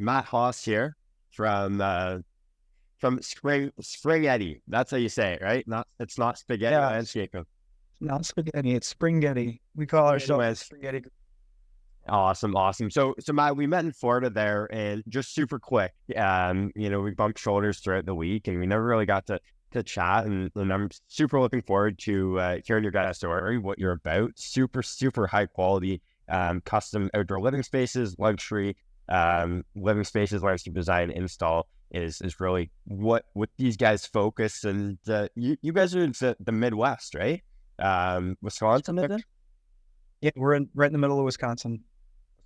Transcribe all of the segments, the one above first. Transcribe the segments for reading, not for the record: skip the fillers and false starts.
Matt Haas here from Spaghetti. That's how you say it, right? It's not spaghetti Yeah, landscaping. not spaghetti, it's springhetti. We call Spaghetti ourselves lands. spaghetti. Awesome, awesome. So Matt, we met in Florida there, and just super quick. We bumped shoulders throughout the week, and we never really got to chat. And I'm super looking forward to hearing your guys' story, what you're about. Super, super high quality, custom outdoor living spaces, luxury living spaces, landscape design, install is really what these guys focus. And you guys are in the Midwest, right? Wisconsin, is it? Yeah, we're right in the middle of Wisconsin.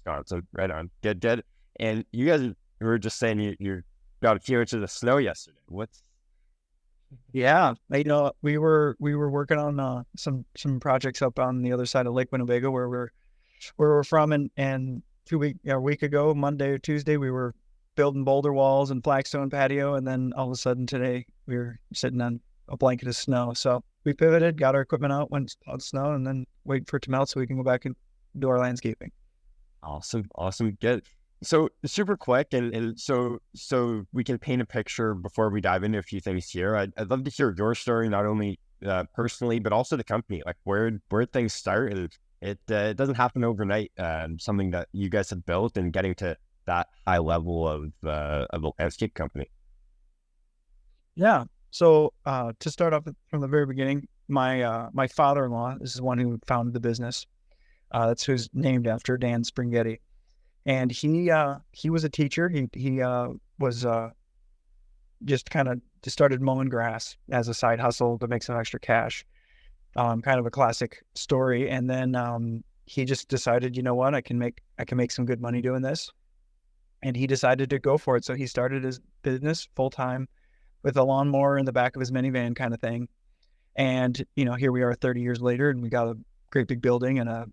Wisconsin, right on. Good, good. And you guys were just saying you got a few inches of snow yesterday. What's Yeah, we were working on some projects up on the other side of Lake Winnebago where we're from, and a week ago, Monday or Tuesday, we were building boulder walls and flagstone patio, and then all of a sudden today we were sitting on a blanket of snow. So we pivoted, got our equipment out, went plowed snow, and then wait for it to melt so we can go back and do our landscaping. awesome, awesome, good. So super quick, and so we can paint a picture before we dive into a few things here. I'd love to hear your story, not only personally, but also the company, like where things start, and it doesn't happen overnight. Something that you guys have built and getting to that high level of a landscape company. Yeah. So to start off from the very beginning, my father-in-law, this is one who founded the business. That's who's named after Dan Springhetti, and he was a teacher. He was just kind of just started mowing grass as a side hustle to make some extra cash. Kind of a classic story. And then he just decided, you know what, I can make some good money doing this, and he decided to go for it. So he started his business full time with a lawnmower in the back of his minivan, kind of thing. And here we are 30 years later, and we got a great big building and a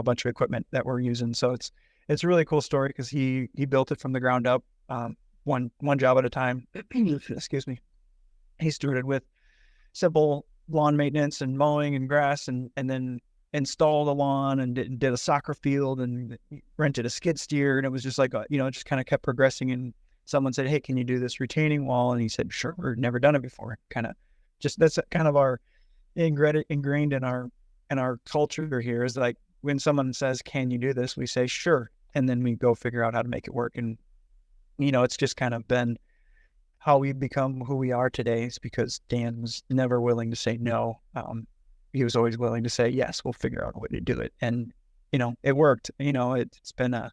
bunch of equipment that we're using. So it's a really cool story because he built it from the ground up, one job at a time. Excuse me. He started with simple lawn maintenance and mowing and grass, and then installed a lawn and did a soccer field and rented a skid steer. And it was just like, just kind of kept progressing. And someone said, "Hey, can you do this retaining wall?" And he said, "Sure." Never done it before. Kind of just, that's kind of our ingrained in our culture here, is like when someone says, "Can you do this?" we say, "Sure." And then we go figure out how to make it work. And, it's just kind of been how we've become who we are today, is because Dan was never willing to say no. He was always willing to say, "Yes, we'll figure out a way to do it." And, it worked. It's been a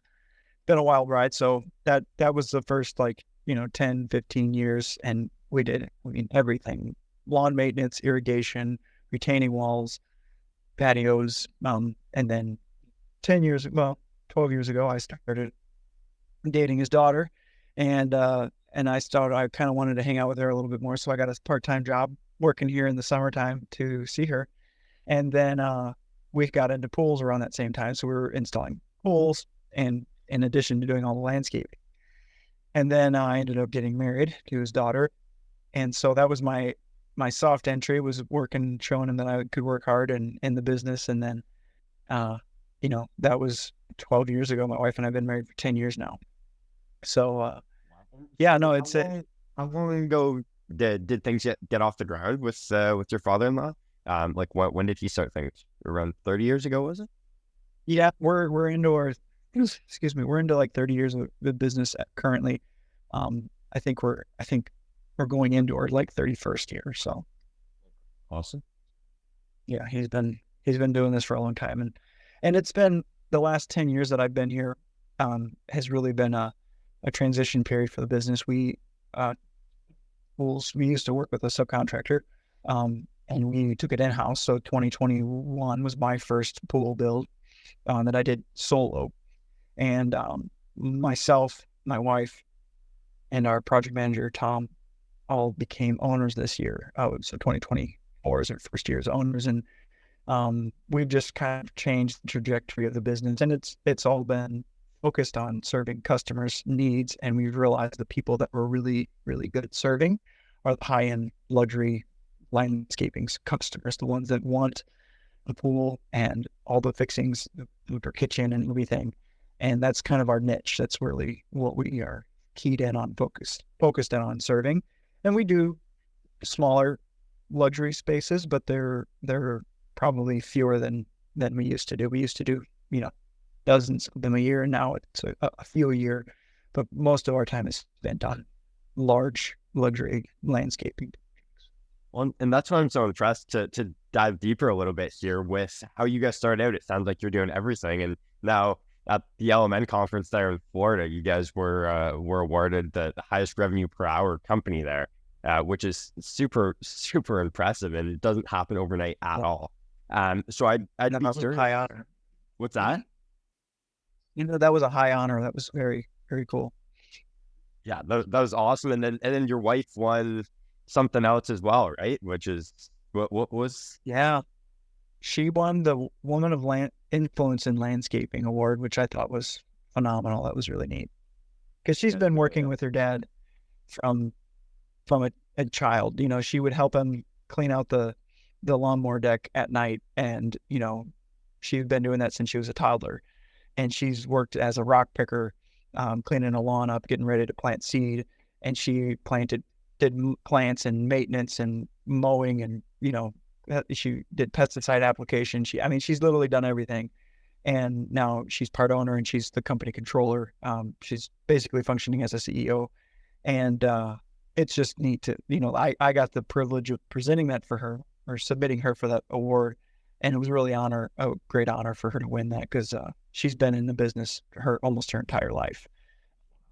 wild ride. So that was the first, like, 10, 15 years. And we did it. I mean, everything: lawn maintenance, irrigation, retaining walls, patios. And then 12 years ago, I started dating his daughter, and I kind of wanted to hang out with her a little bit more. So I got a part-time job working here in the summertime to see her. And then we got into pools around that same time. So we were installing pools, and in addition to doing all the landscaping. And then I ended up getting married to his daughter. And so that was my soft entry, was working, showing him that I could work hard and in the business. And then, that was 12 years ago. My wife and I have been married for 10 years now. So, yeah, no, So it's it. how long ago did things get off the ground with your father-in-law? Like when did he start things? Around 30 years ago, was it? Yeah, we're into excuse me, we're into like 30 years of the business currently. I think we're going into our like 31st year. So Awesome. yeah, he's been doing this for a long time, and it's been the last 10 years that I've been here, has really been a transition period for the business. Uh we used to work with a subcontractor, and we took it in house. So 2021 was my first pool build that I did solo. And myself, my wife, and our project manager Tom all became owners this year. So 2024 is our first year as owners, and we've just kind of changed the trajectory of the business, and it's all been focused on serving customers' needs. And we've realized the people that we're really, really good at serving are the high-end luxury landscaping customers, the ones that want a pool and all the fixings, their kitchen and everything. And that's kind of our niche. That's really what we are keyed in on focused in on serving. And we do smaller luxury spaces, but they're probably fewer than we used to do. We used to do, dozens of them a year, and now it's a few a year. But most of our time is spent on large luxury landscaping. Well, and that's why I'm so impressed to dive deeper a little bit here with how you guys started out. It sounds like you're doing everything, and now at the LMN conference there in Florida, you guys were awarded the highest revenue per hour company there, which is super impressive, and it doesn't happen overnight at all. So I'd be That was a high honor. What's that? That was a high honor. That was very, very cool. Yeah, that was awesome. And then your wife won something else as well, right? Which is what was? Yeah, she won the Woman of Influence in Landscaping Award, which I thought was phenomenal. That was really neat because she's been working with her dad from a child. She would help him clean out the lawnmower deck at night, and she's been doing that since she was a toddler. And she's worked as a rock picker, cleaning a lawn up, getting ready to plant seed. And she did plants and maintenance and mowing, and she did pesticide application. She's literally done everything. And now she's part owner, and she's the company controller. She's basically functioning as a CEO. And it's just neat to, I got the privilege of presenting that for her, or submitting her for that award. And it was really a great honor for her to win that, because she's been in the business almost her entire life.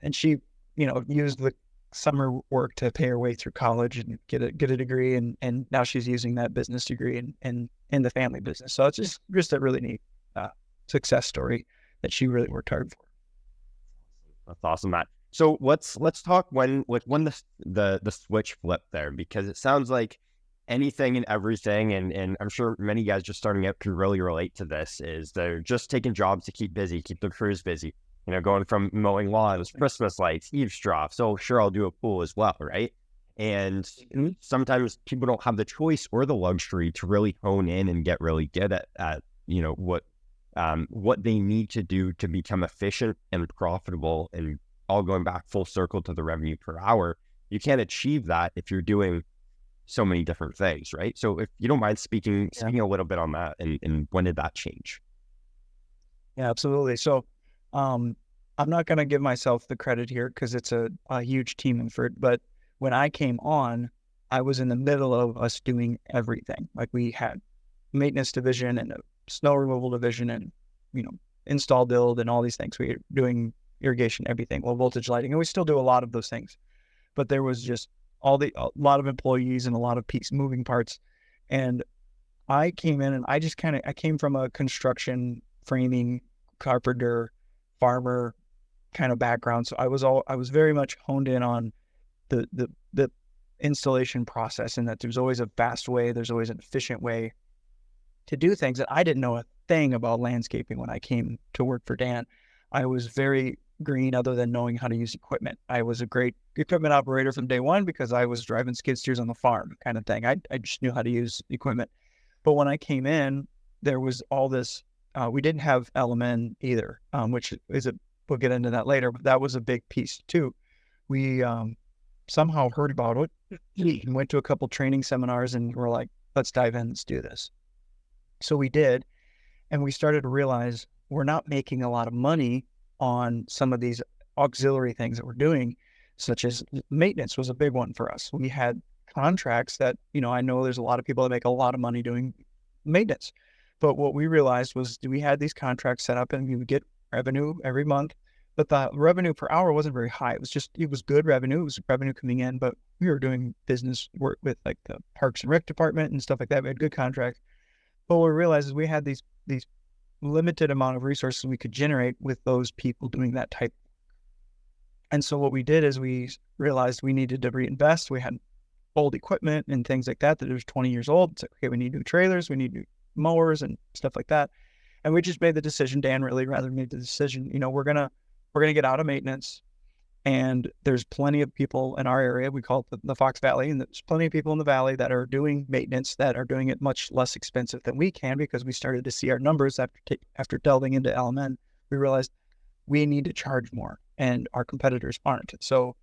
And she, used the summer work to pay her way through college and get a degree. And now she's using that business degree in the family business. So it's just a really neat success story that she really worked hard for. That's awesome, Matt. So let's talk when the switch flipped there, because it sounds like anything and everything, and I'm sure many guys just starting out can really relate to this, is they're just taking jobs to keep busy, keep their crews busy. Going from mowing lawns, Christmas lights, eavesdrop. So sure, I'll do a pool as well, right? And sometimes people don't have the choice or the luxury to really hone in and get really good at what they need to do to become efficient and profitable, and all going back full circle to the revenue per hour. You can't achieve that if you're doing so many different things, right? So if you don't mind speaking a little bit on that, and when did that change? Yeah, absolutely. So I'm not going to give myself the credit here, because it's a huge team effort. But when I came on, I was in the middle of us doing everything. Like, we had maintenance division and a snow removal division, and install, build, and all these things. We were doing irrigation, everything, low voltage lighting, and we still do a lot of those things. But there was just a lot of employees and a lot of moving parts. And I came in, and I came from a construction, framing, carpenter, farmer kind of background. So I was very much honed in on the installation process, and that there's always a fast way, there's always an efficient way to do things. And I didn't know a thing about landscaping when I came to work for Dan. I was very green, other than knowing how to use equipment. I was a great equipment operator from day one, because I was driving skid steers on the farm kind of thing. I just knew how to use equipment. But when I came in, there was all this, we didn't have LMN either, which is we'll get into that later, but that was a big piece too. We somehow heard about it and went to a couple training seminars, and we're like, let's dive in, let's do this. So we did, and we started to realize we're not making a lot of money on some of these auxiliary things that we're doing, such as maintenance was a big one for us. We had contracts that, I know there's a lot of people that make a lot of money doing maintenance, but what we realized was we had these contracts set up, and we would get revenue every month, but the revenue per hour wasn't very high. It was good revenue. It was revenue coming in, but we were doing business work with like the Parks and Rec department and stuff like that. We had good contracts. But what we realized is we had these limited amount of resources we could generate with those people doing that type. And so what we did is we realized we needed to reinvest. We had old equipment and things like that was 20 years old. It's like, okay, we need new trailers, we need new mowers and stuff like that. And we just made the decision, Dan really rather made the decision, we're gonna get out of maintenance. And there's plenty of people in our area, we call it the Fox Valley, and there's plenty of people in the valley that are doing maintenance, that are doing it much less expensive than we can, because we started to see our numbers after delving into LMN. We realized we need to charge more. and our competitors aren't. So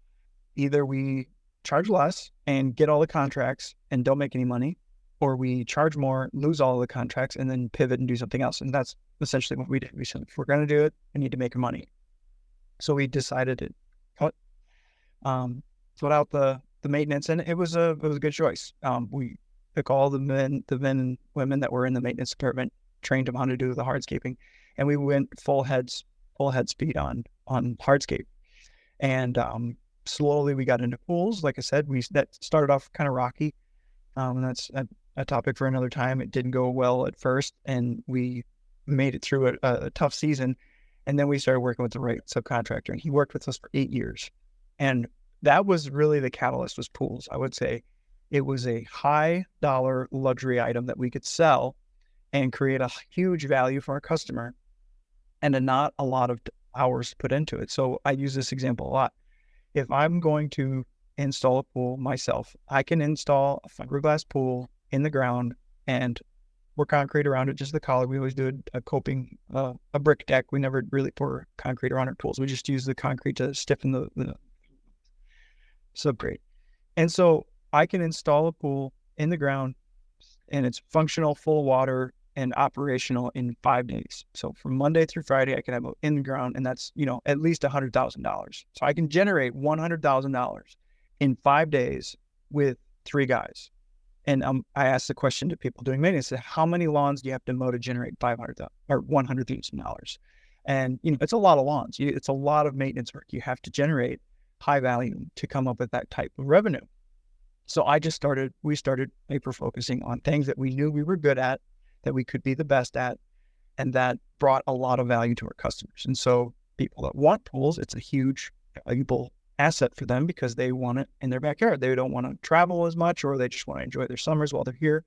either we charge less and get all the contracts and don't make any money, or we charge more, lose all of the contracts, and then pivot and do something else. And that's essentially what we did. We said, if we're going to do it, we need to make money. So we decided to cut out the maintenance, and it was a good choice. We took all the men and women that were in the maintenance department, trained them how to do the hardscaping, and we went full head speed on hardscape. And slowly we got into pools. Like I said, that started off kind of rocky. And that's a topic for another time. It didn't go well at first, and we made it through a tough season. And then we started working with the right subcontractor, and he worked with us for 8 years. And that was really the catalyst, was pools. I would say it was a high dollar luxury item that we could sell and create a huge value for our customer, and not a lot of hours put into it. So I use this example a lot. If I'm going to install a pool myself, I can install a fiberglass pool in the ground and pour concrete around it, just the collar. We always do a coping, a brick deck. We never really pour concrete around our pools. We just use the concrete to stiffen the subgrade. And so I can install a pool in the ground, and it's functional, full of water, and operational in 5 days. So from Monday through Friday, I can have it in the ground, and that's, at least $100,000. So I can generate $100,000 in 5 days with 3 guys. And I asked the question to people doing maintenance: how many lawns do you have to mow to generate $500,000 or $100,000? And it's a lot of lawns. It's a lot of maintenance work. You have to generate high value to come up with that type of revenue. So we started hyper focusing on things that we knew we were good at, that we could be the best at, and that brought a lot of value to our customers. And so people that want pools, it's a huge, valuable asset for them because they want it in their backyard. They don't want to travel as much, or they just want to enjoy their summers while they're here.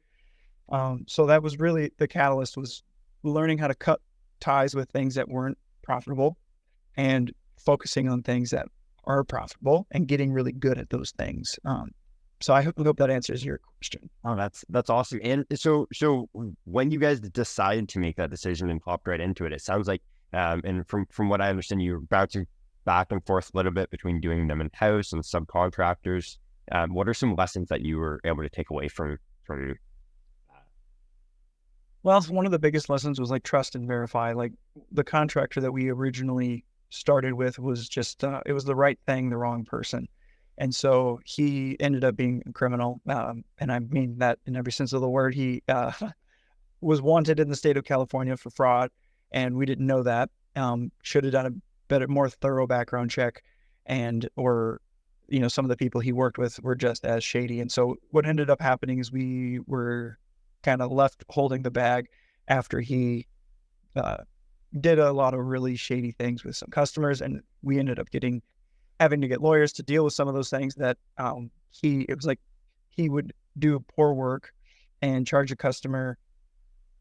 So that was really the catalyst, was learning how to cut ties with things that weren't profitable and focusing on things that are profitable and getting really good at those things. So I hope that answers your question. Oh, that's awesome. And so when you guys decided to make that decision and popped right into it, it sounds like, and from what I understand, you were bouncing back and forth a little bit between doing them in-house and subcontractors. What are some lessons that you were able to take away from that? Well, one of the biggest lessons was trust and verify. The contractor that we originally started with was just, it was the right thing, the wrong person. And so he ended up being a criminal. And I mean that in every sense of the word. He was wanted in the state of California for fraud, and we didn't know that. Should have done a better, more thorough background check, or some of the people he worked with were just as shady. And so what ended up happening is we were kind of left holding the bag after he did a lot of really shady things with some customers, and we ended up having to get lawyers to deal with some of those things that it was like he would do poor work and charge a customer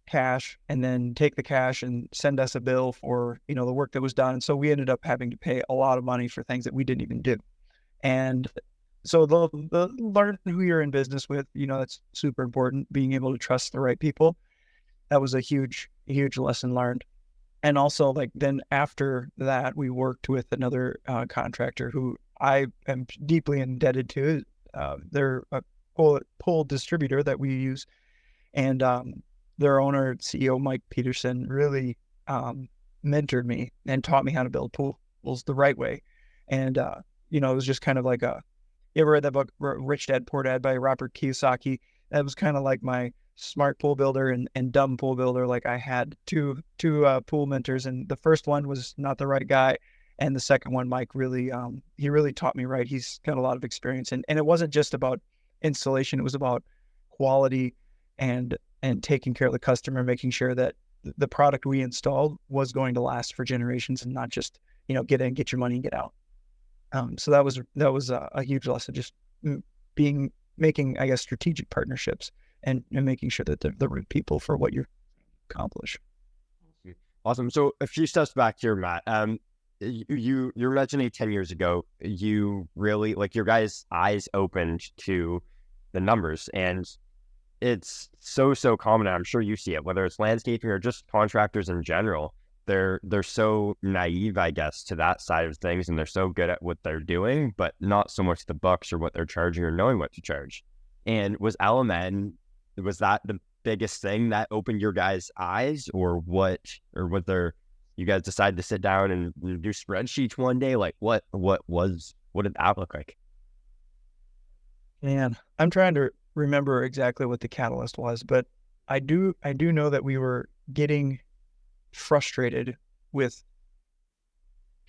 cash and then take the cash and send us a bill for, the work that was done. And so we ended up having to pay a lot of money for things that we didn't even do. And so the learn who you're in business with, that's super important, being able to trust the right people. That was a huge, huge lesson learned. And also, then after that, we worked with another contractor who I am deeply indebted to. They're a pool distributor that we use, and their owner, CEO Mike Peterson, really mentored me and taught me how to build pools the right way. And it was just kind of like you ever read that book Rich Dad Poor Dad by Robert Kiyosaki? That was kind of like my smart pool builder and dumb pool builder. I had two pool mentors, and the first one was not the right guy, and the second one, Mike, really he really taught me right. He's got a lot of experience, and it wasn't just about installation; it was about quality and taking care of the customer, making sure that the product we installed was going to last for generations, and not just get in, get your money, and get out. So that was a huge lesson, just making, I guess, strategic partnerships. And making sure that they're the right people for what you accomplish. Awesome. So a few steps back here, Matt. You're mentioning 10 years ago, you really, your guys' eyes opened to the numbers, and it's so common. I'm sure you see it, whether it's landscaping or just contractors in general. they're so naive, I guess, to that side of things, and they're so good at what they're doing, but not so much the books or what they're charging or knowing what to charge. And was LMN, was that the biggest thing that opened your guys' eyes, or what? Or was there, you guys decided to sit down and do spreadsheets one day? Like what did that look like? Man, I'm trying to remember exactly what the catalyst was, but I do know that we were getting frustrated with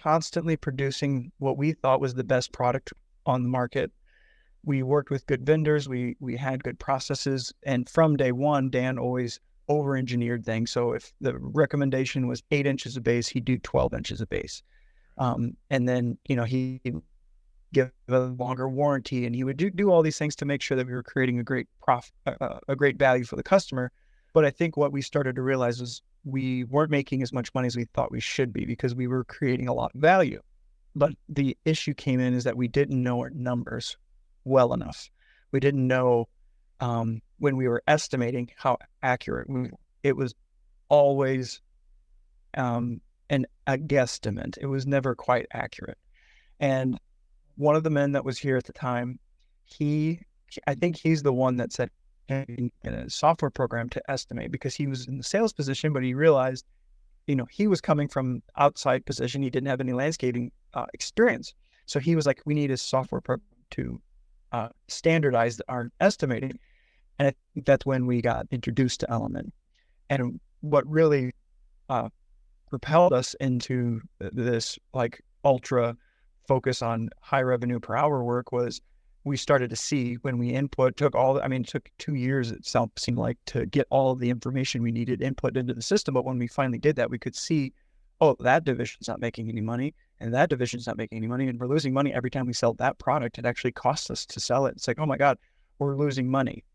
constantly producing what we thought was the best product on the market. We worked with good vendors, we had good processes, and from day one, Dan always over-engineered things. So if the recommendation was 8 inches of base, he'd do 12 inches of base. And then, he give a longer warranty, and he would do all these things to make sure that we were creating a great a great value for the customer. But I think what we started to realize was we weren't making as much money as we thought we should be because we were creating a lot of value. But the issue came in is that we didn't know our numbers well enough. We didn't know when we were estimating how accurate it was always a guesstimate. It was never quite accurate. And one of the men that was here at the time, I think he's the one that said in a software program to estimate, because he was in the sales position, but he realized, he was coming from outside position. He didn't have any landscaping experience. So he was like, we need a software program to standardize our estimating. And I think that's when we got introduced to LMN. And what really propelled us into this like ultra focus on high revenue per hour work was we started to see when we it took 2 years, it seemed like, to get all of the information we needed input into the system. But when we finally did that, we could see, oh, that division's not making any money, and that division's not making any money, and we're losing money every time we sell that product. It actually costs us to sell it. It's like, oh my God, we're losing money.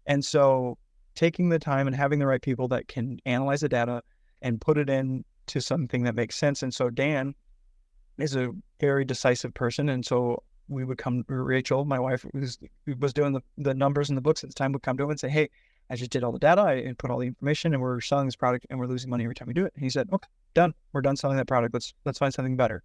And so taking the time and having the right people that can analyze the data and put it into something that makes sense. And so Dan is a very decisive person. And so we would come, Rachel, my wife, who was doing the numbers and the books at the time, would come to him and say, hey, I just did all the data, I put all the information, and we're selling this product and we're losing money every time we do it. And he said, okay, done. We're done selling that product. Let's find something better.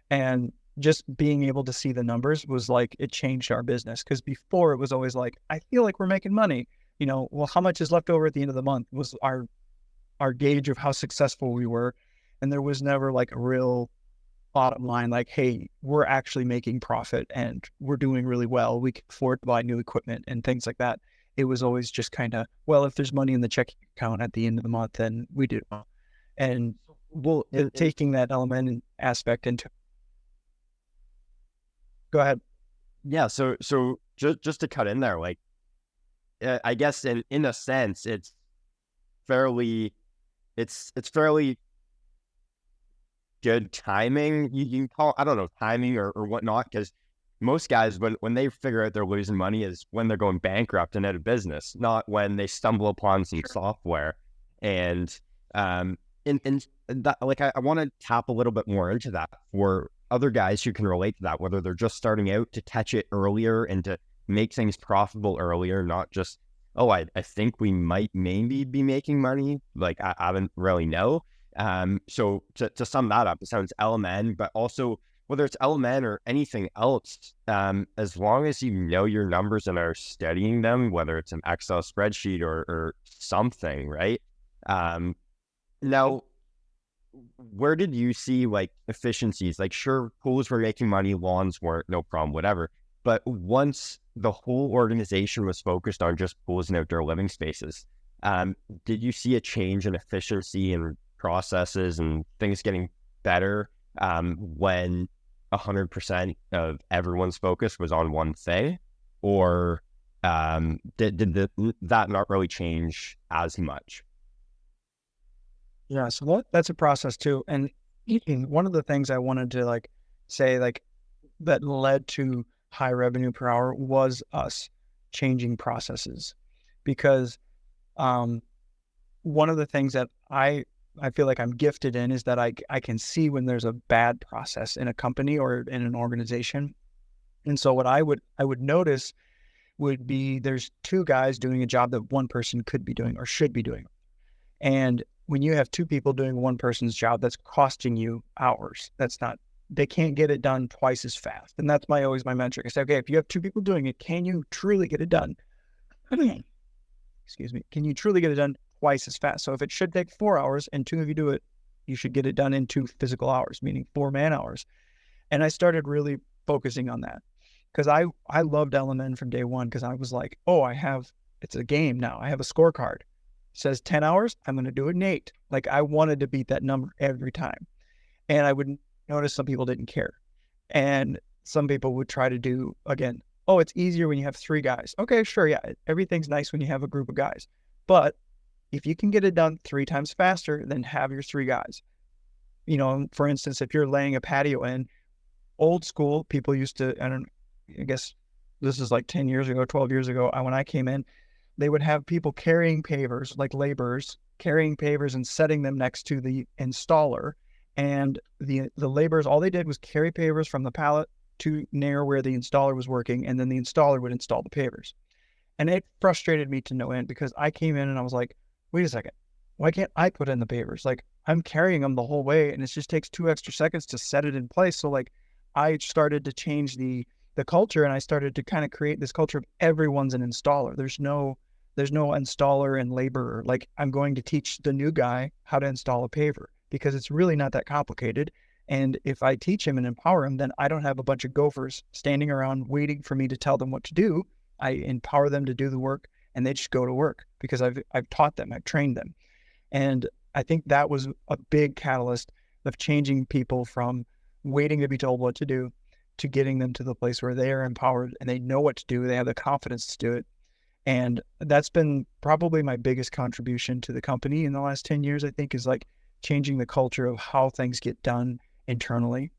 And just being able to see the numbers was like, it changed our business. Because before it was always like, I feel like we're making money. Well, how much is left over at the end of the month was our gauge of how successful we were. And there was never like a real bottom line, like, hey, we're actually making profit and we're doing really well. We can afford to buy new equipment and things like that. It was always just kind of, well, if there's money in the checking account at the end of the month, then we do. And taking that element aspect into. Go ahead. Yeah. So just to cut in there, like, I guess in a sense, it's fairly good timing. You can call, I don't know, timing or whatnot, because most guys, when they figure out they're losing money is when they're going bankrupt and out of business, not when they stumble upon some software. And that, like, I want to tap a little bit more into that for other guys who can relate to that, whether they're just starting out, to catch it earlier and to make things profitable earlier, not just, oh, I think we might maybe be making money. Like, I don't really know. So to sum that up, it sounds LMN, but also whether it's LMN or anything else, as long as you know your numbers and are studying them, whether it's an Excel spreadsheet or something, right? Now, where did you see like efficiencies? Like, sure, pools were making money, lawns weren't, no problem, whatever. But once the whole organization was focused on just pools and outdoor living spaces, did you see a change in efficiency and processes and things getting better when 100% of everyone's focus was on one thing? Or did that not really change as much? Yeah, so that's a process too. And one of the things I wanted to say that led to high revenue per hour was us changing processes. Because one of the things that I feel like I'm gifted in is that I can see when there's a bad process in a company or in an organization. And so what I would notice would be there's two guys doing a job that one person could be doing or should be doing. And when you have two people doing one person's job, that's costing you hours. They can't get it done twice as fast. And that's always my metric. I say, okay, if you have two people doing it, can you truly get it done? Excuse me. Can you truly get it done twice as fast? So if it should take 4 hours and two of you do it, you should get it done in 2 physical hours, meaning 4 man hours. And I started really focusing on that because I loved LMN from day one because I was like, oh, it's a game now. I have a scorecard. It says 10 hours. I'm going to do it in 8. Like I wanted to beat that number every time. And I would notice some people didn't care. And some people would try to do, again, oh, it's easier when you have 3 guys. Okay, sure. Yeah. Everything's nice when you have a group of guys. But if you can get it done 3 times faster, then have your 3 guys. You know, for instance, if you're laying a patio in, old school, people used to, I guess this is like 10 years ago, 12 years ago, when I came in, they would have people carrying pavers, like laborers, carrying pavers and setting them next to the installer. And the laborers, all they did was carry pavers from the pallet to near where the installer was working, and then the installer would install the pavers. And it frustrated me to no end because I came in and I was like, wait a second, why can't I put in the pavers? Like I'm carrying them the whole way and it just takes 2 extra seconds to set it in place. So like I started to change the culture, and I started to kind of create this culture of everyone's an installer. There's no installer and laborer. Like I'm going to teach the new guy how to install a paver because it's really not that complicated. And if I teach him and empower him, then I don't have a bunch of gophers standing around waiting for me to tell them what to do. I empower them to do the work and they just go to work because I've taught them, I've trained them. And I think that was a big catalyst of changing people from waiting to be told what to do to getting them to the place where they are empowered and they know what to do. They have the confidence to do it. And that's been probably my biggest contribution to the company in the last 10 years, I think, is like changing the culture of how things get done internally.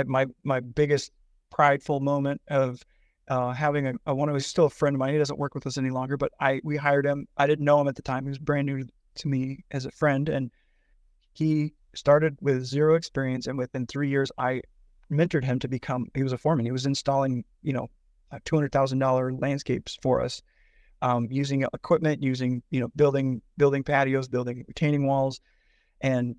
My biggest prideful moment of having one who's still a friend of mine. He doesn't work with us any longer, but we hired him. I didn't know him at the time. He was brand new to me as a friend, and he started with 0 experience. And within 3 years, I mentored him to become. He was a foreman. He was installing, $200,000 landscapes for us, using equipment, using building patios, building retaining walls, and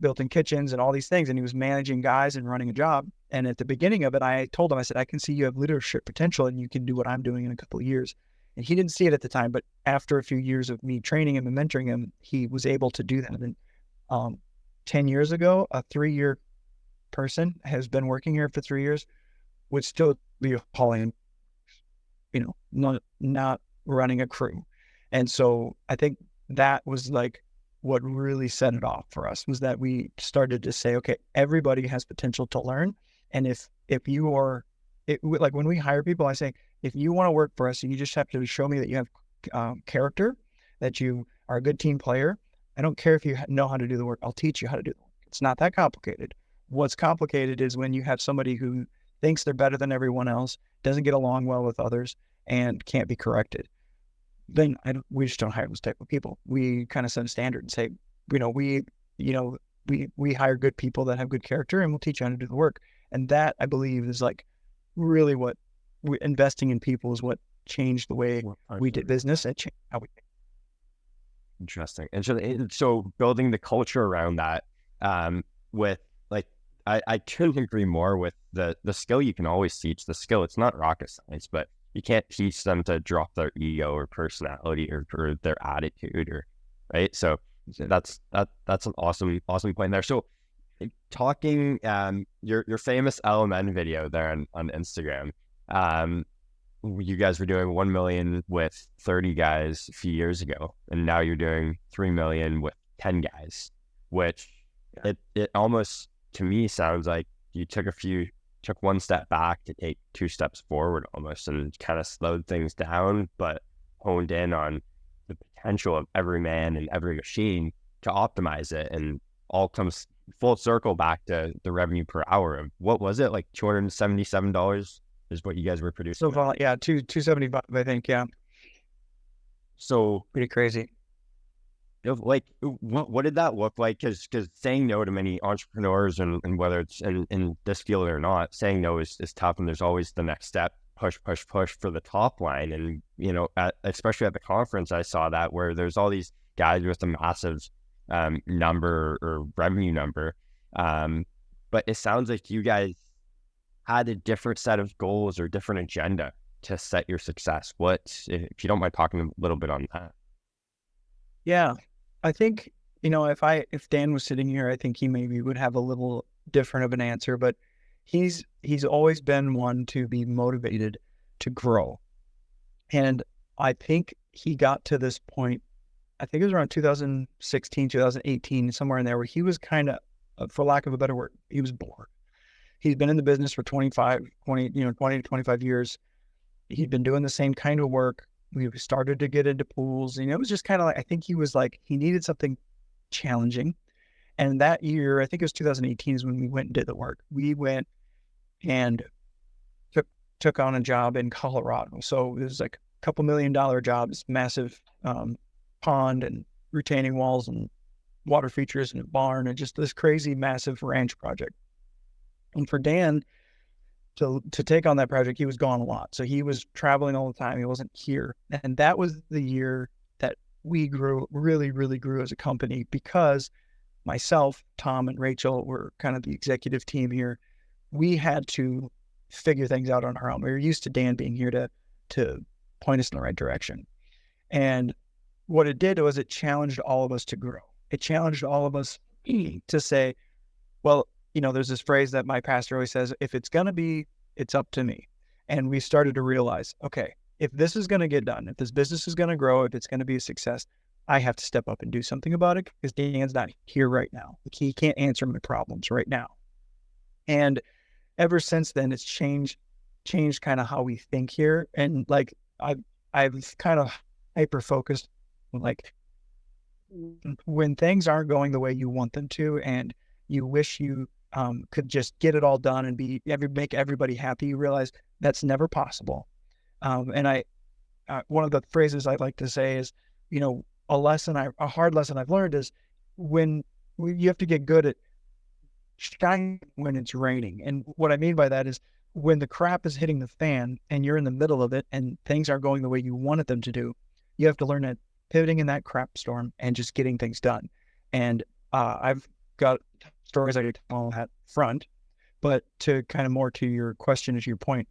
building kitchens and all these things. And he was managing guys and running a job. And at the beginning of it, I told him, I said, I can see you have leadership potential and you can do what I'm doing in a couple of years. And he didn't see it at the time, but after a few years of me training him and mentoring him, he was able to do that. And 10 years ago, a 3-year person has been working here for 3 years, would still be hauling, not running a crew. And so I think that was like what really set it off for us, was that we started to say, okay, everybody has potential to learn. And if you are, like when we hire people, I say, if you want to work for us, you just have to show me that you have character, that you are a good team player. I don't care if you know how to do the work. I'll teach you how to do the work. It's not that complicated. What's complicated is when you have somebody who thinks they're better than everyone else, doesn't get along well with others, and can't be corrected. Then we just don't hire those type of people. We kind of set a standard and say, we hire good people that have good character, and we'll teach you how to do the work. And that, I believe, is like really what investing in people is what changed the way we did business and changed how we think. Interesting. And so building the culture around that, with like, I couldn't agree more with the skill. You can always teach the skill. It's not rocket science, but you can't teach them to drop their ego or personality or their attitude, or right. So that's an awesome point there. So talking, your famous LMN video there on Instagram, you guys were doing 1 million with 30 guys a few years ago, and now you're doing 3 million with 10 guys, which it almost, to me, sounds like you took one step back to take 2 steps forward almost, and kind of slowed things down, but honed in on the potential of every man and every machine to optimize it. And all comes full circle back to the revenue per hour of, what was it, like $277 is what you guys were producing? So yeah, 275, I think. Yeah. So pretty crazy. Like, what did that look like? Because saying no to many entrepreneurs, and whether it's in this field or not, saying no is tough, and there's always the next step, push for the top line. And especially at the conference, I saw that, where there's all these guys with the massive number or revenue number. But it sounds like you guys had a different set of goals or different agenda to set your success. What, if you don't mind talking a little bit on that? Yeah. I think, if Dan was sitting here, I think he maybe would have a little different of an answer, but he's always been one to be motivated to grow. And I think he got to this point, I think it was around 2016, 2018, somewhere in there, where he was kind of, for lack of a better word, he was bored. He's been in the business for 20 to 25 years. He'd been doing the same kind of work. We started to get into pools. It was just kind of like, I think he was like, he needed something challenging. And that year, I think it was 2018 is when we went and did the work. We went and took on a job in Colorado. So it was like a couple $1 million job, this massive pond and retaining walls and water features and a barn and just this crazy massive ranch project. And for Dan to take on that project, he was gone a lot. So he was traveling all the time. He wasn't here. And that was the year that we grew, really, really grew as a company, because myself, Tom, and Rachel were kind of the executive team here. We had to figure things out on our own. We were used to Dan being here to point us in the right direction. And what it did was it challenged all of us to grow. It challenged all of us to say, well, there's this phrase that my pastor always says, if it's going to be, it's up to me. And we started to realize, okay, if this is going to get done, if this business is going to grow, if it's going to be a success, I have to step up and do something about it, because Dan's not here right now. He can't answer my problems right now. And ever since then, it's changed kind of how we think here. And like, I've kind of hyper focused, like, when things aren't going the way you want them to, and you wish you could just get it all done and make everybody happy, you realize that's never possible. And one of the phrases I like to say is, a hard lesson I've learned is when you have to get good at shining when it's raining. And what I mean by that is when the crap is hitting the fan and you're in the middle of it and things aren't going the way you wanted them to do, you have to learn at pivoting in that crap storm and just getting things done. And I've got stories I could tell on that front, but to kind of more to your question, to your point,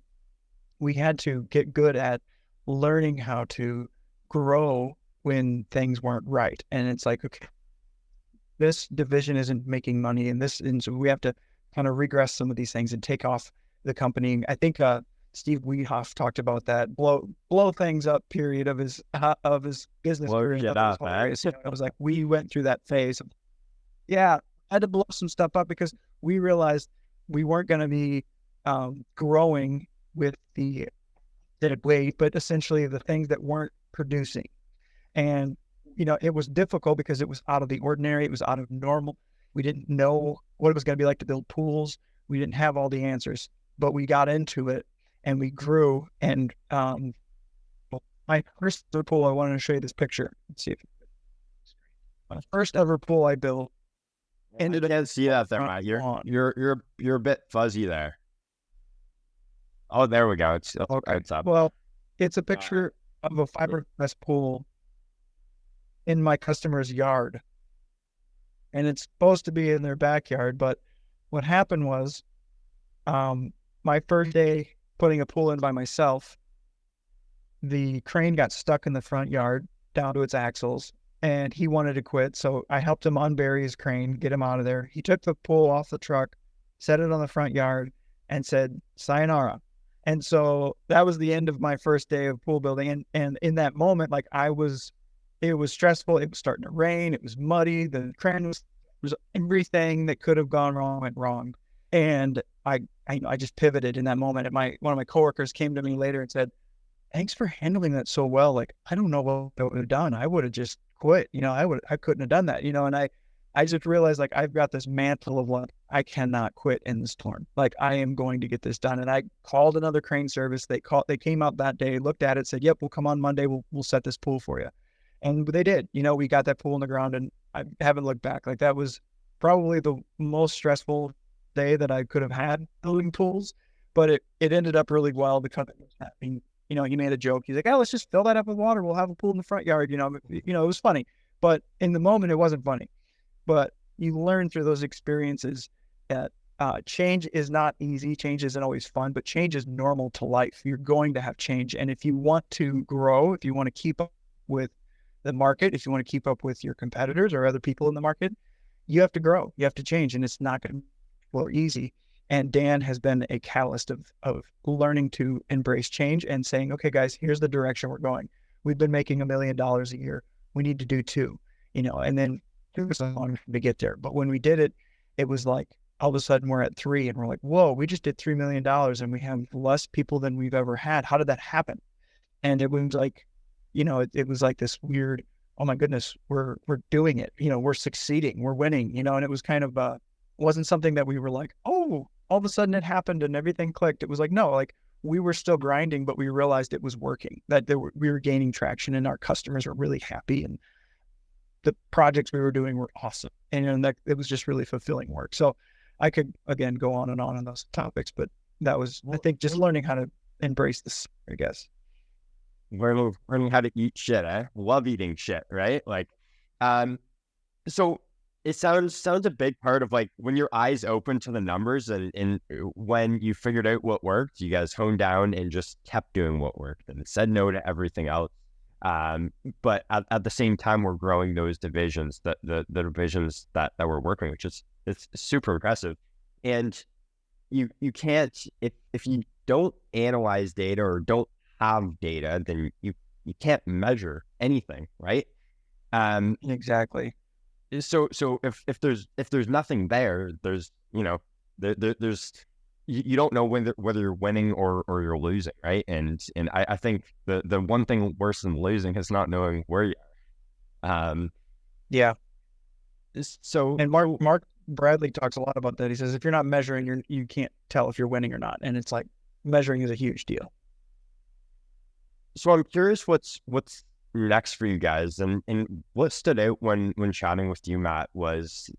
we had to get good at learning how to grow when things weren't right. And it's like, okay, this division isn't making money, and so we have to kind of regress some of these things and take off the company. I think Steve Wehoff talked about that blow things up period of his business. Blow shit up, man. It was like we went through that phase of, I had to blow some stuff up because we realized we weren't going to be growing with the weight, but essentially the things that weren't producing. And it was difficult because it was out of the ordinary. It was out of normal. We didn't know what it was going to be like to build pools. We didn't have all the answers, but we got into it and we grew. And my first ever pool, I wanted to show you this picture. Let's see if my first ever pool I built. I can't see that there, Matt. You're a bit fuzzy there. Oh, there we go. It's up. Well, it's a picture of a fiberglass pool in my customer's yard, and it's supposed to be in their backyard. But what happened was, my first day putting a pool in by myself, the crane got stuck in the front yard down to its axles, and he wanted to quit. So I helped him unbury his crane, get him out of there. He took the pool off the truck, set it on the front yard, and said, sayonara. And so that was the end of my first day of pool building. And in that moment, like it was stressful. It was starting to rain. It was muddy. The crane was everything that could have gone wrong went wrong. And I just pivoted in that moment. And one of my coworkers came to me later and said, "Thanks for handling that so well. Like, I don't know what I would have done. I would have just quit. I couldn't have done that. And I just realized, like, I've got this mantle of, like, I cannot quit in the storm. Like, I am going to get this done." And I called another crane service. They came out that day, looked at it, said, "Yep, we'll come on Monday. We'll set this pool for you." And they did. We got that pool in the ground, and I haven't looked back. Like, that was probably the most stressful day that I could have had building pools, but it ended up really well because it was happening. He made a joke. He's like, "Oh, let's just fill that up with water. We'll have a pool in the front yard." It was funny, but in the moment it wasn't funny. but you learn through those experiences that change is not easy. Change isn't always fun, but change is normal to life. You're going to have change. And if you want to grow, if you want to keep up with the market, if you want to keep up with your competitors or other people in the market, you have to grow, you have to change, and it's not going to be easy. And Dan has been a catalyst of learning to embrace change and saying, okay, guys, here's the direction we're going. We've been making $1 million a year. We need to do 2, and then it was long to get there. But when we did it, it was like, all of a sudden we're at 3 and we're like, whoa, we just did $3 million and we have less people than we've ever had. How did that happen? And it was like, it was like this weird, oh my goodness, we're doing it. We're succeeding, we're winning, and it was kind of, wasn't something that we were like, oh, all of a sudden it happened and everything clicked. It was like, no, like we were still grinding, but we realized it was working, that we were gaining traction and our customers were really happy. And the projects we were doing were awesome. And that it was just really fulfilling work. So I could, again, go on and on those topics, but that was, I think, just learning how to embrace this, I guess. Learning how to eat shit, love eating shit, right? Like, so it sounds a big part of like when your eyes open to the numbers and when you figured out what worked, you guys honed down and just kept doing what worked and said no to everything else. But at the same time, we're growing those divisions, the divisions that we're working, which is, it's super impressive. And you can't, if you don't analyze data or don't have data, then you can't measure anything, right? Exactly. So if there's nothing there, there's, there's, you don't know whether you're winning or you're losing, right? And I think the one thing worse than losing is not knowing where you are. Yeah. So, and Mark Bradley talks a lot about that. He says, if you're not measuring, you can't tell if you're winning or not. And it's like, measuring is a huge deal. So I'm curious what's next for you guys, and what stood out when chatting with you, Matt, was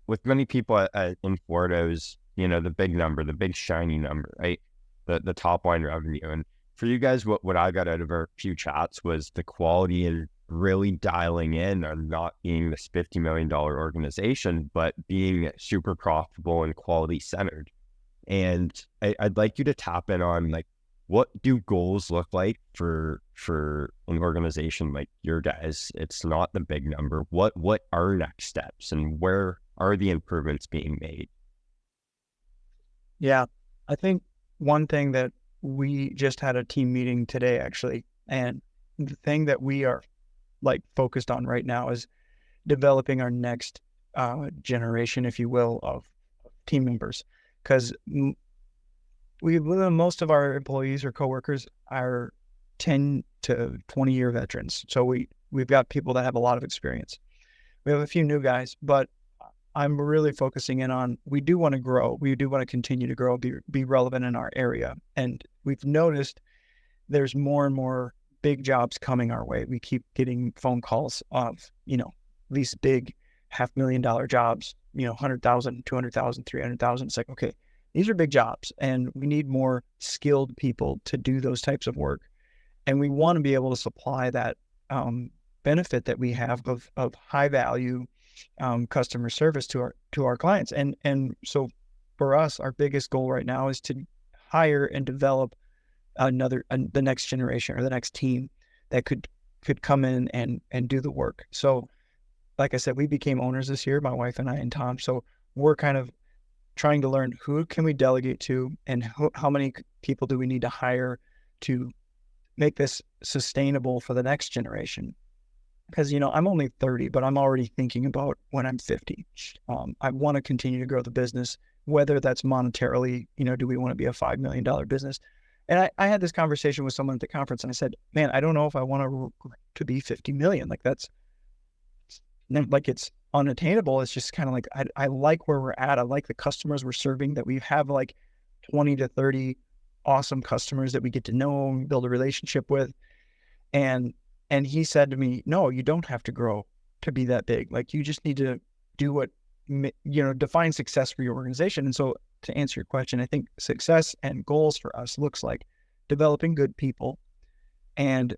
with many people in Florida, is the big number, the big shiny number, right? The top line revenue. And for you guys, what I got out of our few chats was the quality and really dialing in on not being this $50 million organization, but being super profitable and quality centered. And I'd like you to tap in on, like, what do goals look like for an organization like your guys? It's not the big number. What are next steps and where are the improvements being made? Yeah, I think one thing that we just had a team meeting today, actually, and the thing that we are like focused on right now is developing our next generation, if you will, of team members, because most of our employees or coworkers are 10 to 20 year veterans. So we've got people that have a lot of experience. We have a few new guys, but I'm really focusing in on, we do want to grow. We do want to continue to grow, be relevant in our area. And we've noticed there's more and more big jobs coming our way. We keep getting phone calls of, these big $500,000 jobs, 100,000, 200,000, 300,000. It's like, okay, these are big jobs and we need more skilled people to do those types of work. And we want to be able to supply that benefit that we have of high value customer service to our clients. And so for us, our biggest goal right now is to hire and develop the next generation or the next team that could come in and do the work. So like I said, we became owners this year, my wife and I and Tom. So we're kind of trying to learn who can we delegate to and how many people do we need to hire to make this sustainable for the next generation. Because, I'm only 30, but I'm already thinking about when I'm 50. I want to continue to grow the business, whether that's monetarily, do we want to be a $5 million business? And I had this conversation with someone at the conference and I said, man, I don't know if I want to be 50 million. Like it's unattainable. It's just kind of like, I like where we're at. I like the customers we're serving, that we have like 20 to 30 awesome customers that we get to know and build a relationship with. And he said to me, no, you don't have to grow to be that big. Like you just need to do what, define success for your organization. And so to answer your question, I think success and goals for us looks like developing good people and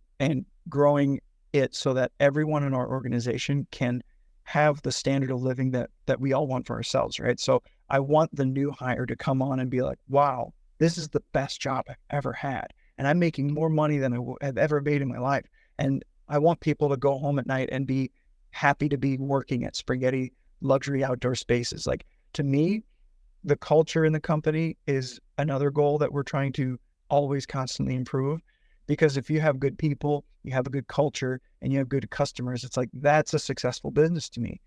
growing it so that everyone in our organization can have the standard of living that we all want for ourselves, right? So I want the new hire to come on and be like, wow, this is the best job I've ever had. And I'm making more money than have ever made in my life. And I want people to go home at night and be happy to be working at Spaghetti Luxury Outdoor Spaces. Like, to me, the culture in the company is another goal that we're trying to always constantly improve. Because if you have good people, you have a good culture, and you have good customers, it's like, that's a successful business to me.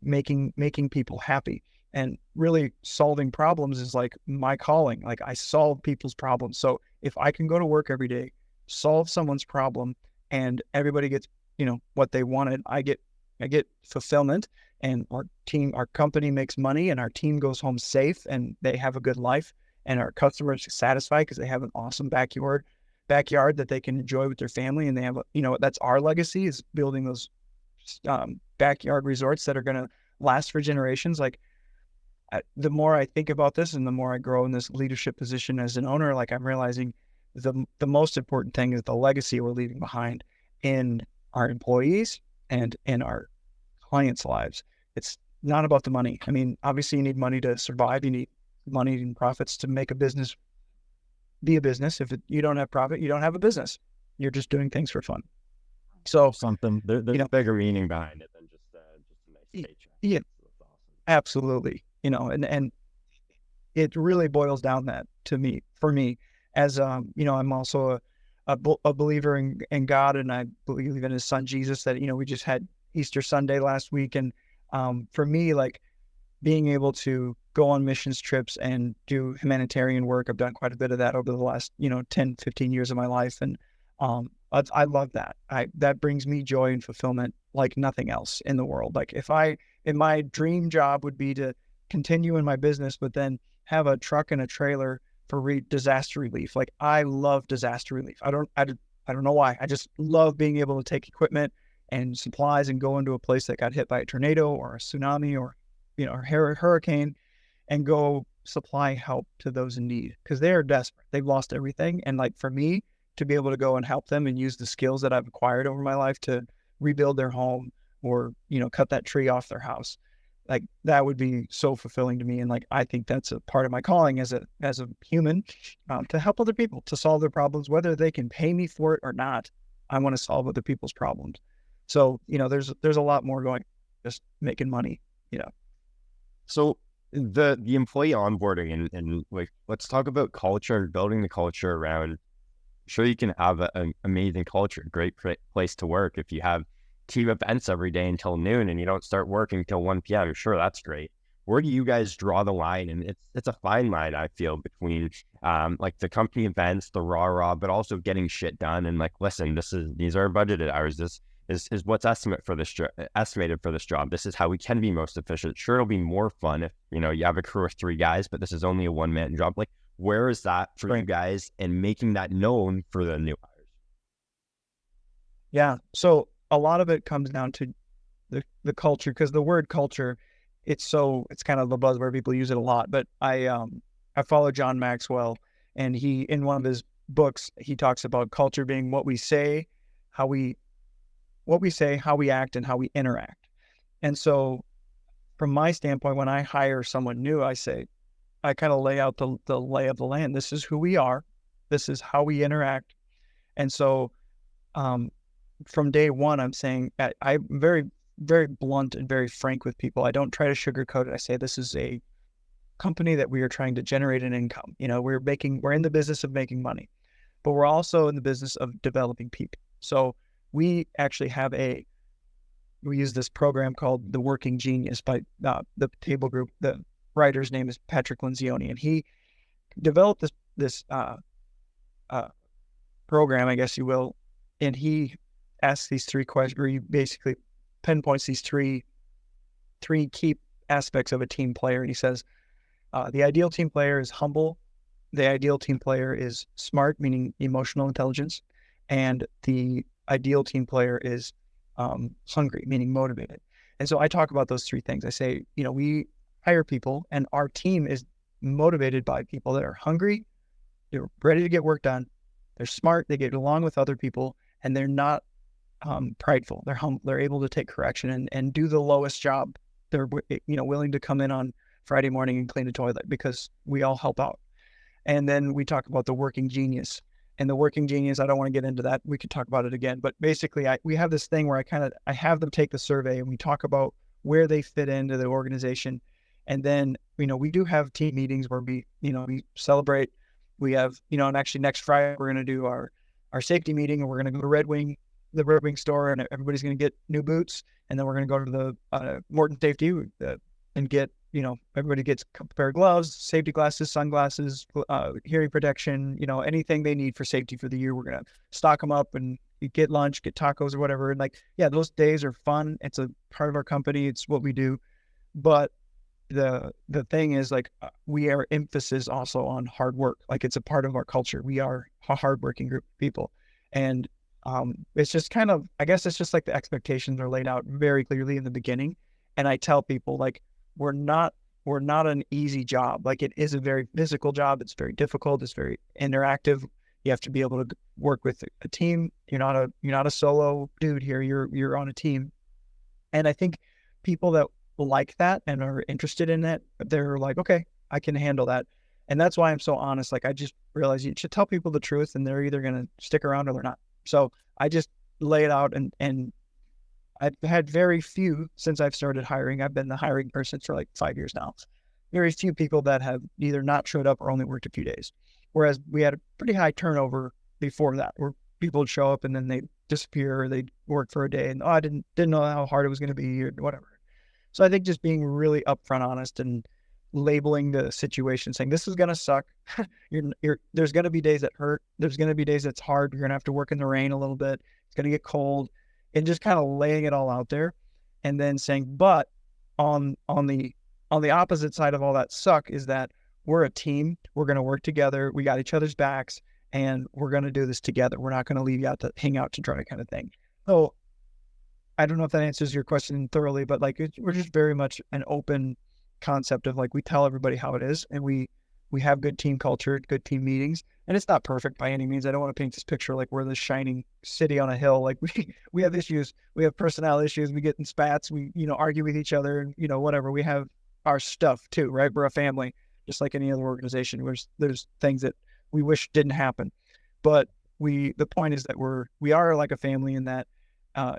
Making people happy and really solving problems is like my calling. Like, I solve people's problems. So if I can go to work every day, solve someone's problem, and everybody gets, what they wanted, I get fulfillment, and our company makes money, and our team goes home safe, and they have a good life, and our customers are satisfied because they have an awesome backyard that they can enjoy with their family. And they have, that's our legacy, is building those backyard resorts that are going to last for generations. Like, the more I think about this and the more I grow in this leadership position as an owner, like, I'm realizing the most important thing is the legacy we're leaving behind in our employees and in our clients' lives. It's not about the money. I mean, obviously you need money to survive. You need money and profits to make a business be a business. If you don't have profit, you don't have a business. You're just doing things for fun. So Something there's a bigger meaning behind it than just a nice paycheck. Yeah, That's awesome. absolutely. And it really boils down for me, as I'm also a believer in God, and I believe in His Son Jesus. That we just had Easter Sunday last week, and for me, like, being able to go on missions trips and do humanitarian work, I've done quite a bit of that over the last 10, 15 years of my life, and I love that. That brings me joy and fulfillment like nothing else in the world. Like, if my dream job would be to continue in my business, but then have a truck and a trailer for disaster relief. Like, I love disaster relief. I don't know why. I just love being able to take equipment and supplies and go into a place that got hit by a tornado or a tsunami or a hurricane, and go supply help to those in need, because they are desperate. They've lost everything. And, like, for me to be able to go and help them and use the skills that I've acquired over my life to rebuild their home, or cut that tree off their house, like, that would be so fulfilling to me. And, like, I think that's a part of my calling as a human, to help other people to solve their problems, whether they can pay me for it or not. I want to solve other people's problems. So there's a lot more going, just making money. So the employee onboarding and like, let's talk about culture and building the culture around. Sure, you can have an amazing culture, great place to work. If you have team events every day until noon and you don't start working till 1 p.m., sure, that's great. Where do you guys draw the line? And it's a fine line, I feel, between like the company events, the rah, but also getting shit done. And like, listen, these are budgeted hours. This is what's estimated for this job. This is how we can be most efficient. Sure, it'll be more fun if you have a crew of 3 guys, but this is only a 1-man job. Like, where is that for you guys, and making that known for the new hires? Yeah. So a lot of it comes down to the culture, because the word culture, it's kind of the buzzword. People use it a lot, but I follow John Maxwell, and he, in one of his books, he talks about culture being what we say, how we act, and how we interact. And so from my standpoint, when I hire someone new, I kind of lay out the lay of the land. This is who we are. This is how we interact. And so from day one, I'm saying I'm very, very blunt and very frank with people. I don't try to sugarcoat it. I say, this is a company that we are trying to generate an income. We're in the business of making money, but we're also in the business of developing people. So we actually we use this program called The Working Genius by the Table Group. The writer's name is Patrick Lencioni, and he developed this program, I guess you will. And he asks these 3 questions, or he basically pinpoints these three key aspects of a team player. And he says, the ideal team player is humble. The ideal team player is smart, meaning emotional intelligence. And the ideal team player is hungry, meaning motivated. And so I talk about those 3 things. I say, we hire people, and our team is motivated by people that are hungry, they're ready to get work done, they're smart, they get along with other people, and they're not prideful. They're humble. They're able to take correction and do the lowest job. They're willing to come in on Friday morning and clean the toilet because we all help out. And then we talk about the working genius. And the working genius, I don't want to get into that. We could talk about it again. But basically, we have this thing where I have them take the survey and we talk about where they fit into the organization. And then, we do have team meetings where we celebrate. We have, and actually next Friday, we're going to do our safety meeting, and we're going to go to the Red Wing store, and everybody's going to get new boots. And then we're going to go to the Morton Safety and get, everybody gets a pair of gloves, safety glasses, sunglasses, hearing protection, anything they need for safety for the year. We're going to stock them up and get lunch, get tacos or whatever. And those days are fun. It's a part of our company. It's what we do. But the thing is, we are emphasis also on hard work. It's a part of our culture. We are a hardworking group of people. And it's just I guess it's just the expectations are laid out very clearly in the beginning. And I tell people we're not an easy job. It is a very physical job. It's very difficult. It's very interactive. You have to be able to work with a team. You're not a solo dude here. You're on a team. And I think people that like that and are interested in that, they're like, okay, I can handle that. And that's why I'm so honest. I just realize you should tell people the truth, and they're either going to stick around or they're not. So I just lay it out, and I've had very few since I've started hiring. I've been the hiring person for 5 years now. Very few people that have either not showed up or only worked a few days. Whereas we had a pretty high turnover before that, where people would show up and then they disappear, or they'd work for a day and I didn't know how hard it was going to be or whatever. So I think just being really upfront, honest, and labeling the situation, saying this is going to suck. There's going to be days that hurt. There's going to be days that's hard. You're going to have to work in the rain a little bit. It's going to get cold, and just kind of laying it all out there, and then saying, but on the opposite side of all that suck is that we're a team. We're going to work together. We got each other's backs, and we're going to do this together. We're not going to leave you out to hang out to dry, kind of thing. So I don't know if that answers your question thoroughly, but we're just very much an open concept of we tell everybody how it is, and we have good team culture, good team meetings, and it's not perfect by any means. I don't want to paint this picture we're this shining city on a hill. We have issues, we have personnel issues, we get in spats, we argue with each other, and whatever. We have our stuff too, right? We're a family, just like any other organization. There's things that we wish didn't happen, but the point is that we are like a family in that.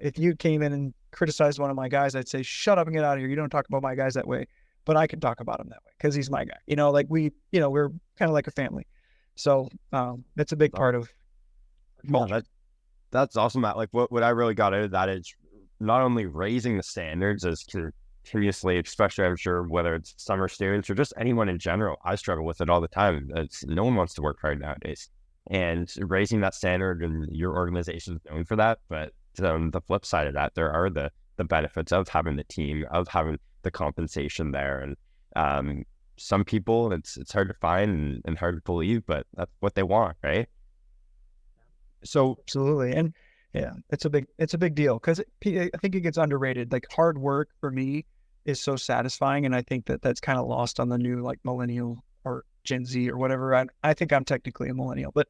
If you came in and criticized one of my guys, I'd say, shut up and get out of here. You don't talk about my guys that way, but I can talk about him that way because he's my guy. We're kind of like a family. So that's a big part of culture. That's awesome, Matt. What I really got out of that is not only raising the standards as continuously, especially I'm sure whether it's summer students or just anyone in general. I struggle with it all the time. No one wants to work hard nowadays, and raising that standard, and your organization is known for that. But the flip side of that, there are the benefits of having the team, of having the compensation there. And some people, it's hard to find and hard to believe, but that's what they want, right? So absolutely. And yeah, it's a big deal because I think it gets underrated. Hard work for me is so satisfying, and I think that's kind of lost on the new millennial or Gen Z or whatever. I think I'm technically a millennial, but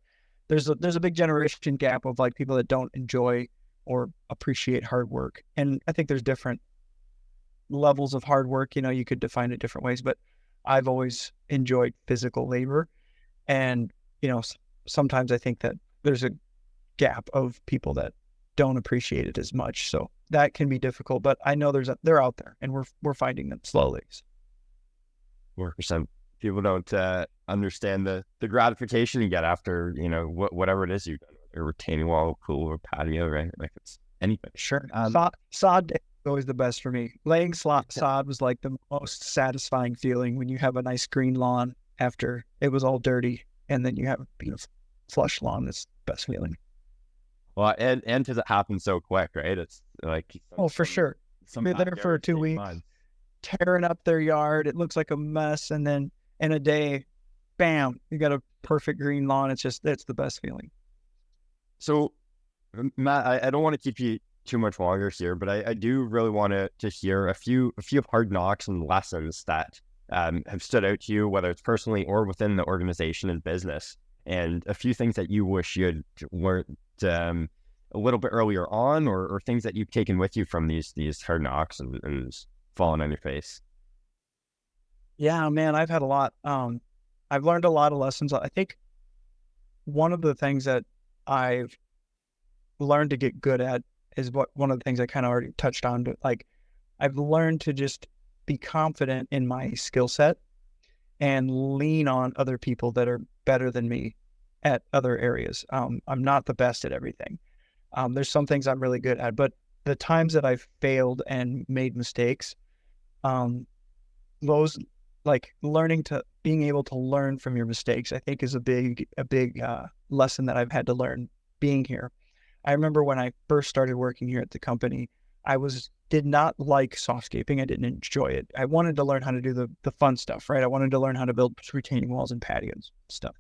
there's a big generation gap of people that don't enjoy or appreciate hard work. And I think there's different levels of hard work. You could define it different ways, but I've always enjoyed physical labor. And, sometimes I think that there's a gap of people that don't appreciate it as much. So that can be difficult, but I know they're out there, and we're finding them slowly. 4% people don't understand the gratification you get after, whatever it is you've done. A retaining wall, pool, or patio, right? It's anything. Sure. Sod day is always the best for me. Laying sod was the most satisfying feeling when you have a nice green lawn after it was all dirty, and then you have a beautiful flush lawn. That's the best feeling. Well, and because it happens so quick, right? It's for sure. Be there for 2 weeks, tearing up their yard. It looks like a mess, and then in a day, bam, you got a perfect green lawn. It's the best feeling. So, Matt, I don't want to keep you too much longer here, but I do really want to hear a few hard knocks and lessons that have stood out to you, whether it's personally or within the organization and business, and a few things that you wish you had learned a little bit earlier on, or things that you've taken with you from these hard knocks and falling on your face? Yeah, man, I've had a lot. I've learned a lot of lessons. I think one of the things that I've learned to get good at is one of the things I kind of already touched on, but like I've learned to just be confident in my skill set and lean on other people that are better than me at other areas. I'm not the best at everything. There's some things I'm really good at, but the times that I've failed and made mistakes, um, those like being able to learn from your mistakes, I think is a big lesson that I've had to learn being here. I remember when I first started working here at the company, did not like softscaping. I didn't enjoy it. I wanted to learn how to do the fun stuff, right? I wanted to learn how to build retaining walls and patios stuff.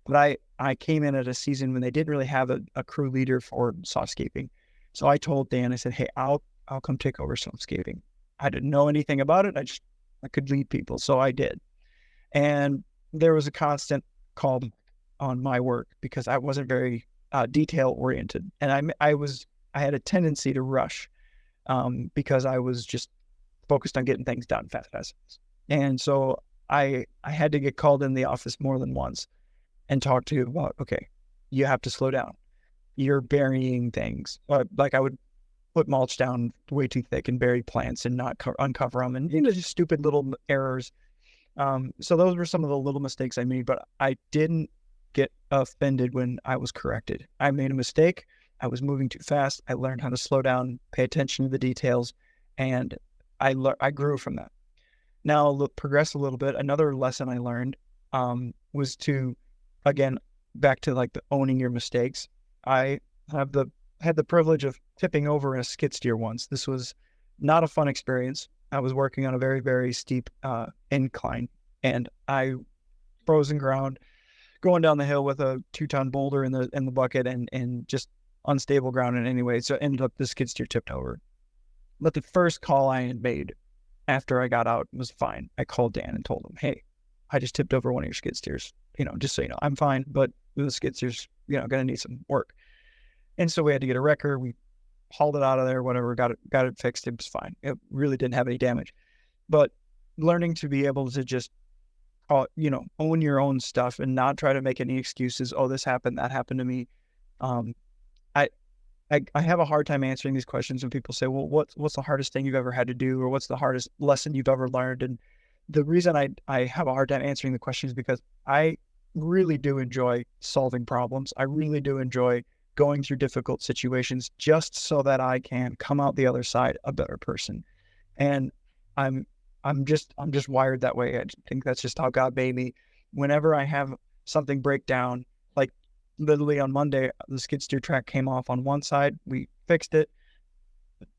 But I came in at a season when they didn't really have a crew leader for softscaping. So I told Dan, I said, hey, I'll come take over softscaping. I didn't know anything about it. I could lead people. So I did. And there was a constant call on my work because I wasn't very detail oriented. And I had a tendency to rush because I was just focused on getting things done fast. And so I had to get called in the office more than once and talk to you about, okay, you have to slow down. You're burying things. Like I would put mulch down way too thick and bury plants and not uncover them, and just stupid little errors. So those were some of the little mistakes I made, but I didn't get offended when I was corrected. I made a mistake. I was moving too fast. I learned how to slow down, pay attention to the details, and I grew from that. Now progress a little bit. Another lesson I learned was to, again, back to like the owning your mistakes. I had the privilege of tipping over in a skid steer once. This was not a fun experience. I was working on a very, very steep incline, and I frozen ground, going down the hill with a 2-ton boulder in the bucket, and just unstable ground in any way. So it ended up the skid steer tipped over. But the first call I had made after I got out was fine. I called Dan and told him, hey, I just tipped over one of your skid steers. Just so you know, I'm fine, but the skid steer's, going to need some work. And so we had to get a wrecker. We hauled it out of there, whatever, got it fixed. It was fine. It really didn't have any damage. But learning to be able to just, own your own stuff and not try to make any excuses. Oh, this happened, that happened to me. I have a hard time answering these questions when people say, well, what's the hardest thing you've ever had to do? Or what's the hardest lesson you've ever learned? And the reason I have a hard time answering the question is because I really do enjoy solving problems. I really do enjoy going through difficult situations just so that I can come out the other side a better person. And I'm just wired that way. I think that's just how God made me. Whenever I have something break down, like literally on Monday, the skid steer track came off on one side. We fixed it.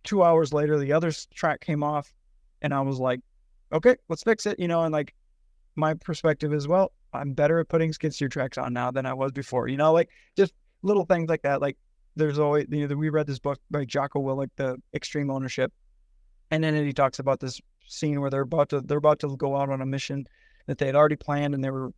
2 hours later, the other track came off, and I was like, okay, let's fix it. And like my perspective is, well, I'm better at putting skid steer tracks on now than I was before. Like just little things like that. Like there's always, we read this book by Jocko Willink, The Extreme Ownership. And then he talks about this scene where they're about to go out on a mission that they had already planned, and they were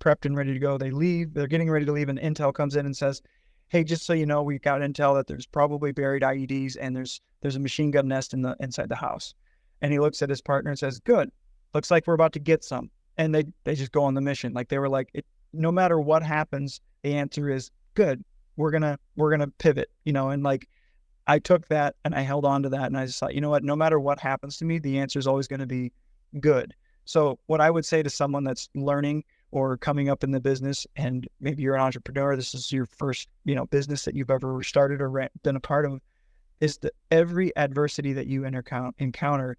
prepped and ready to go. They're getting ready to leave, and Intel comes in and says, hey, just so you know, we got intel that there's probably buried IEDs and there's a machine gun nest inside the house. And he looks at his partner and says, good, looks like we're about to get some. And they just go on the mission. Like they were like, no matter what happens, the answer is good. We're gonna pivot, and like I took that and I held on to that, and I just thought, you know what, no matter what happens to me, the answer is always going to be good. So what I would say to someone that's learning or coming up in the business, and maybe you're an entrepreneur, this is your first, business that you've ever started or been a part of, is that every adversity that you encounter,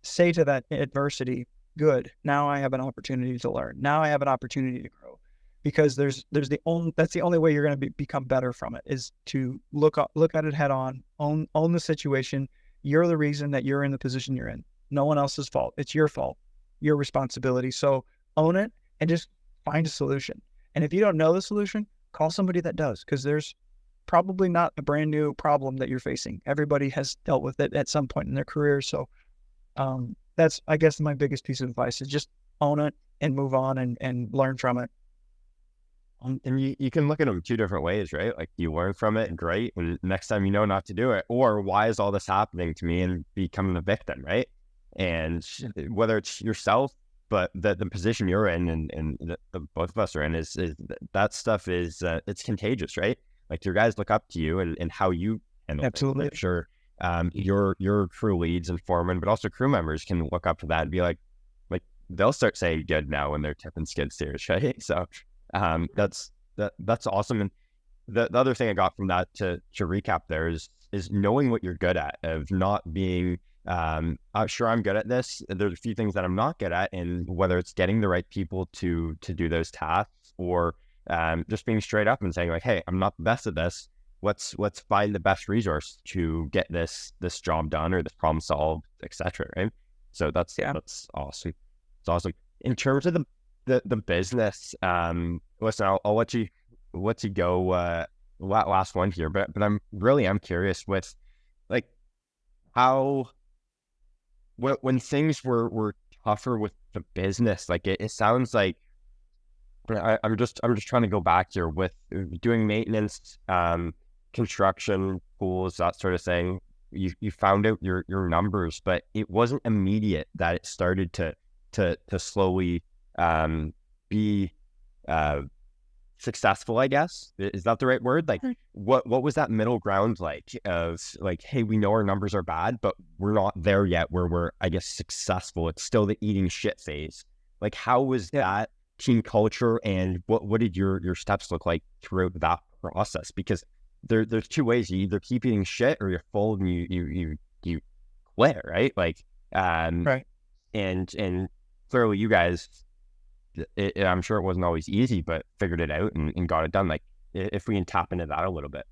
say to that adversity, good, now I have an opportunity to learn. Now I have an opportunity to grow. Because that's the only way you're going to become better from it, is to look at it head on, own the situation. You're the reason that you're in the position you're in. No one else's fault. It's your fault, your responsibility. So own it and just find a solution. And if you don't know the solution, call somebody that does, because there's probably not a brand new problem that you're facing. Everybody has dealt with it at some point in their career. So that's, I guess, my biggest piece of advice is just own it and move on and learn from it. And you can look at them two different ways, right? Like you learn from it, great, and next time you know not to do it. Or why is all this happening to me, and becoming the victim, right? And whether it's yourself, but the position you're in, and the both of us are in, is that stuff is it's contagious, right? Like your guys look up to you, and how you handle things. Absolutely. I'm sure your crew leads and foremen, but also crew members can look up to that and be like they'll start saying good now when they're tipping skid steers, right? So that's awesome. And the other thing I got from that, to recap there, is knowing what you're good at, of not being sure I'm good at this. There's a few things that I'm not good at, and whether it's getting the right people to do those tasks, or just being straight up and saying like, hey, I'm not the best at this. Let's find the best resource to get this job done or this problem solved, etc. Right? So that's awesome. It's awesome. In terms of the business, listen, I'll let you go last one here, but I'm curious with like how when things were tougher with the business, like it sounds like I'm just trying to go back here with doing maintenance, construction, pools, that sort of thing. You found out your numbers, but it wasn't immediate that it started to slowly be successful, I guess. Is that the right word? Like what was that middle ground like, of like, hey, we know our numbers are bad, but we're not there yet where we're, I guess, successful. It's still the eating shit phase. Like how was that team culture, and what did your steps look like throughout that process? Because there's two ways: you either keep eating shit or you're full and you quit, right? Like Right. And clearly you guys, I'm sure it wasn't always easy, but figured it out and got it done. Like if we can tap into that a little bit.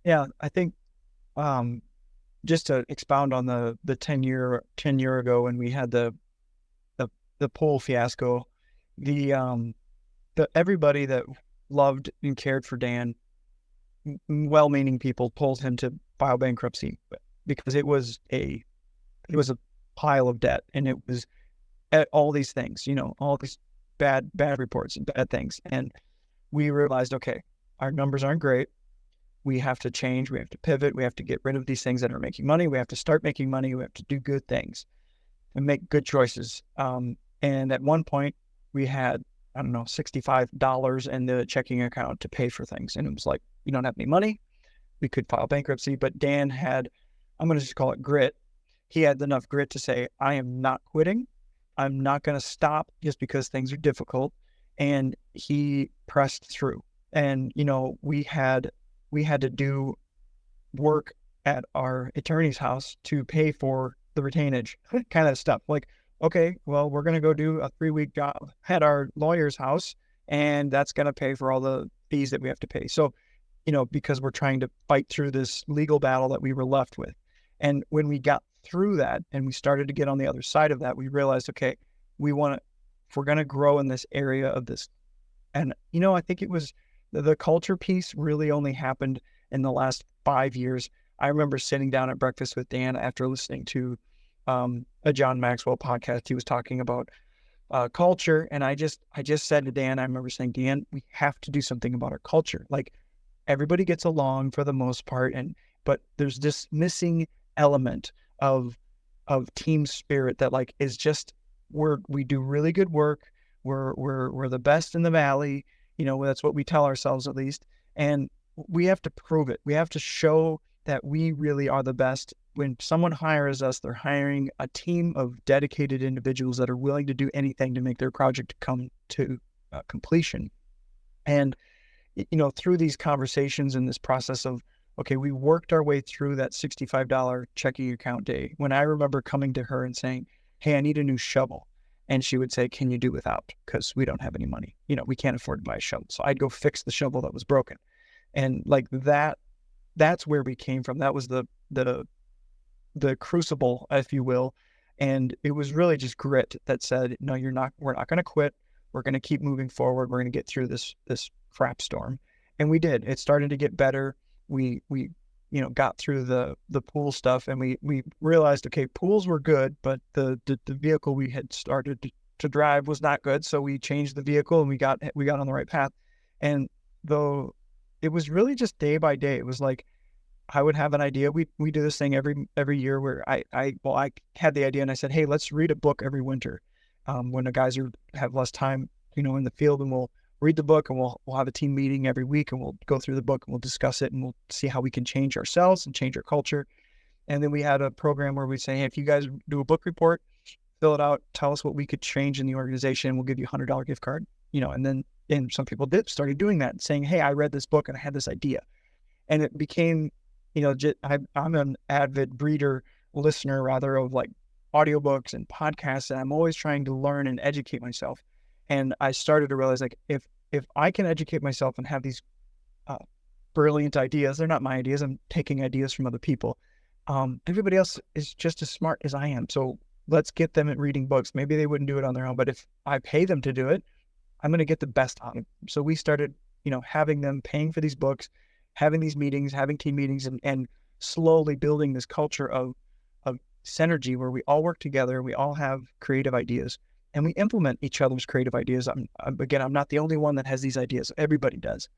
Yeah, I think just to expound on the 10 year ago when we had the pool fiasco, the everybody that loved and cared for Dan, well-meaning people, pulled him to file bankruptcy because it was a pile of debt, and it was all these things, all these bad reports and bad things. And we realized, okay, our numbers aren't great. We have to change. We have to pivot. We have to get rid of these things that are making money. We have to start making money. We have to do good things and make good choices. And at one point we had, I don't know, $65 in the checking account to pay for things. And it was like, we don't have any money. We could file bankruptcy, but Dan had, I'm going to just call it grit. He had enough grit to say, I am not quitting. I'm not going to stop just because things are difficult. And he pressed through. And, we had to do work at our attorney's house to pay for the retainage kind of stuff. Like, okay, well, we're going to go do a 3-week job at our lawyer's house, and that's going to pay for all the fees that we have to pay. So, because we're trying to fight through this legal battle that we were left with. And when we got through that and we started to get on the other side of that, we realized, okay, if we're going to grow in this area of this. And, I think it was the culture piece really only happened in the last 5 years. I remember sitting down at breakfast with Dan after listening to a John Maxwell podcast. He was talking about culture. And I just said to Dan, I remember saying, Dan, we have to do something about our culture. Like everybody gets along for the most part, but there's this missing element of team spirit that like is just, we do really good work. We're the best in the valley. That's what we tell ourselves, at least. And we have to prove it. We have to show that we really are the best. When someone hires us, they're hiring a team of dedicated individuals that are willing to do anything to make their project come to completion. And, through these conversations and this process of, okay, we worked our way through that $65 checking account day. When I remember coming to her and saying, hey, I need a new shovel. And she would say, can you do without? Because we don't have any money. We can't afford to buy a shovel. So I'd go fix the shovel that was broken. And like that's where we came from. That was the crucible, if you will. And it was really just grit that said, no, we're not going to quit. We're going to keep moving forward. We're going to get through this crap storm. And we did. It started to get better. We got through the pool stuff, and we realized, okay, pools were good, but the vehicle we had started to drive was not good. So we changed the vehicle and we got on the right path. And though it was really just day by day, it was like, I would have an idea. We do this thing every year where I had the idea and I said, hey, let's read a book every winter. When the guys have less time, in the field, and we'll read the book and we'll have a team meeting every week and we'll go through the book and we'll discuss it and we'll see how we can change ourselves and change our culture. And then we had a program where we say, hey, if you guys do a book report, fill it out, tell us what we could change in the organization. We'll give you $100 gift card, and some people started doing that and saying, hey, I read this book and I had this idea. And it became, I'm an avid reader, listener rather, of like audiobooks and podcasts. And I'm always trying to learn and educate myself. And I started to realize, like, if I can educate myself and have these brilliant ideas, they're not my ideas. I'm taking ideas from other people. Everybody else is just as smart as I am. So let's get them at reading books. Maybe they wouldn't do it on their own, but if I pay them to do it, I'm going to get the best out of them. So we started, having them paying for these books, having these meetings, having team meetings, and slowly building this culture of synergy where we all work together. We all have creative ideas and we implement each other's creative ideas. I'm not the only one that has these ideas. Everybody does.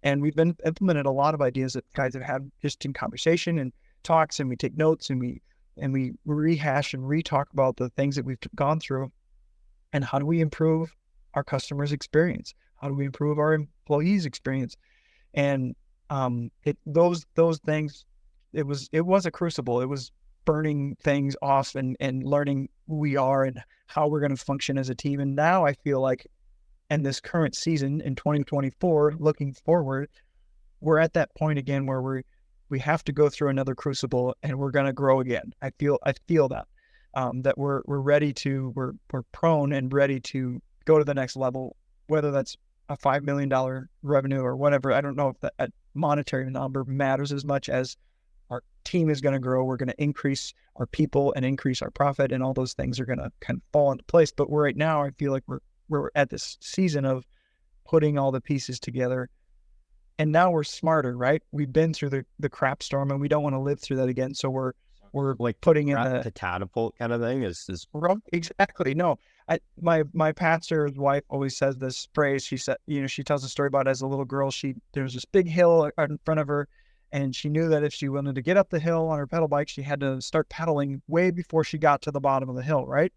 And we've been implemented a lot of ideas that guys have had just in conversation and talks, and we take notes and we rehash and re-talk about the things that we've gone through and how do we improve our customers' experience? How do we improve our employees' experience? And those things, it was a crucible. It was burning things off and learning who we are and how we're going to function as a team. And now I feel like in this current season in 2024, looking forward, we're at that point again where we have to go through another crucible and we're going to grow again. I feel that, that we're ready to, we're prone and ready to go to the next level, whether that's a $5 million revenue or whatever. I don't know if that monetary number matters as much as our team is going to grow. We're going to increase our people and increase our profit, and all those things are going to kind of fall into place. But right now, I feel like we're at this season of putting all the pieces together. And now we're smarter, right? We've been through the crap storm and we don't want to live through that again. So we're like putting in the catapult kind of thing is exactly. No, my pastor's wife always says this phrase. She said, she tells a story about as a little girl, there was this big hill in front of her, and she knew that if she wanted to get up the hill on her pedal bike, she had to start pedaling way before she got to the bottom of the hill, right?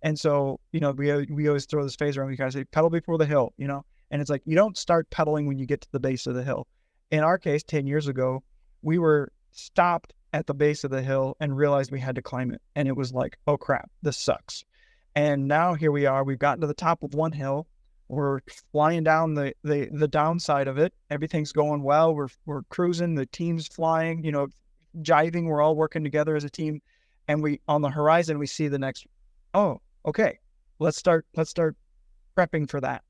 And so, we always throw this phrase around. We guys say, pedal before the hill, and it's like, you don't start pedaling when you get to the base of the hill. In our case, 10 years ago, we were stopped at the base of the hill and realized we had to climb it. And it was like, oh crap, this sucks. And now here we are, we've gotten to the top of one hill. We're flying down the downside of it. Everything's going well. We're cruising, the team's flying, jiving. We're all working together as a team. And on the horizon, we see the next, oh, okay, let's start prepping for that,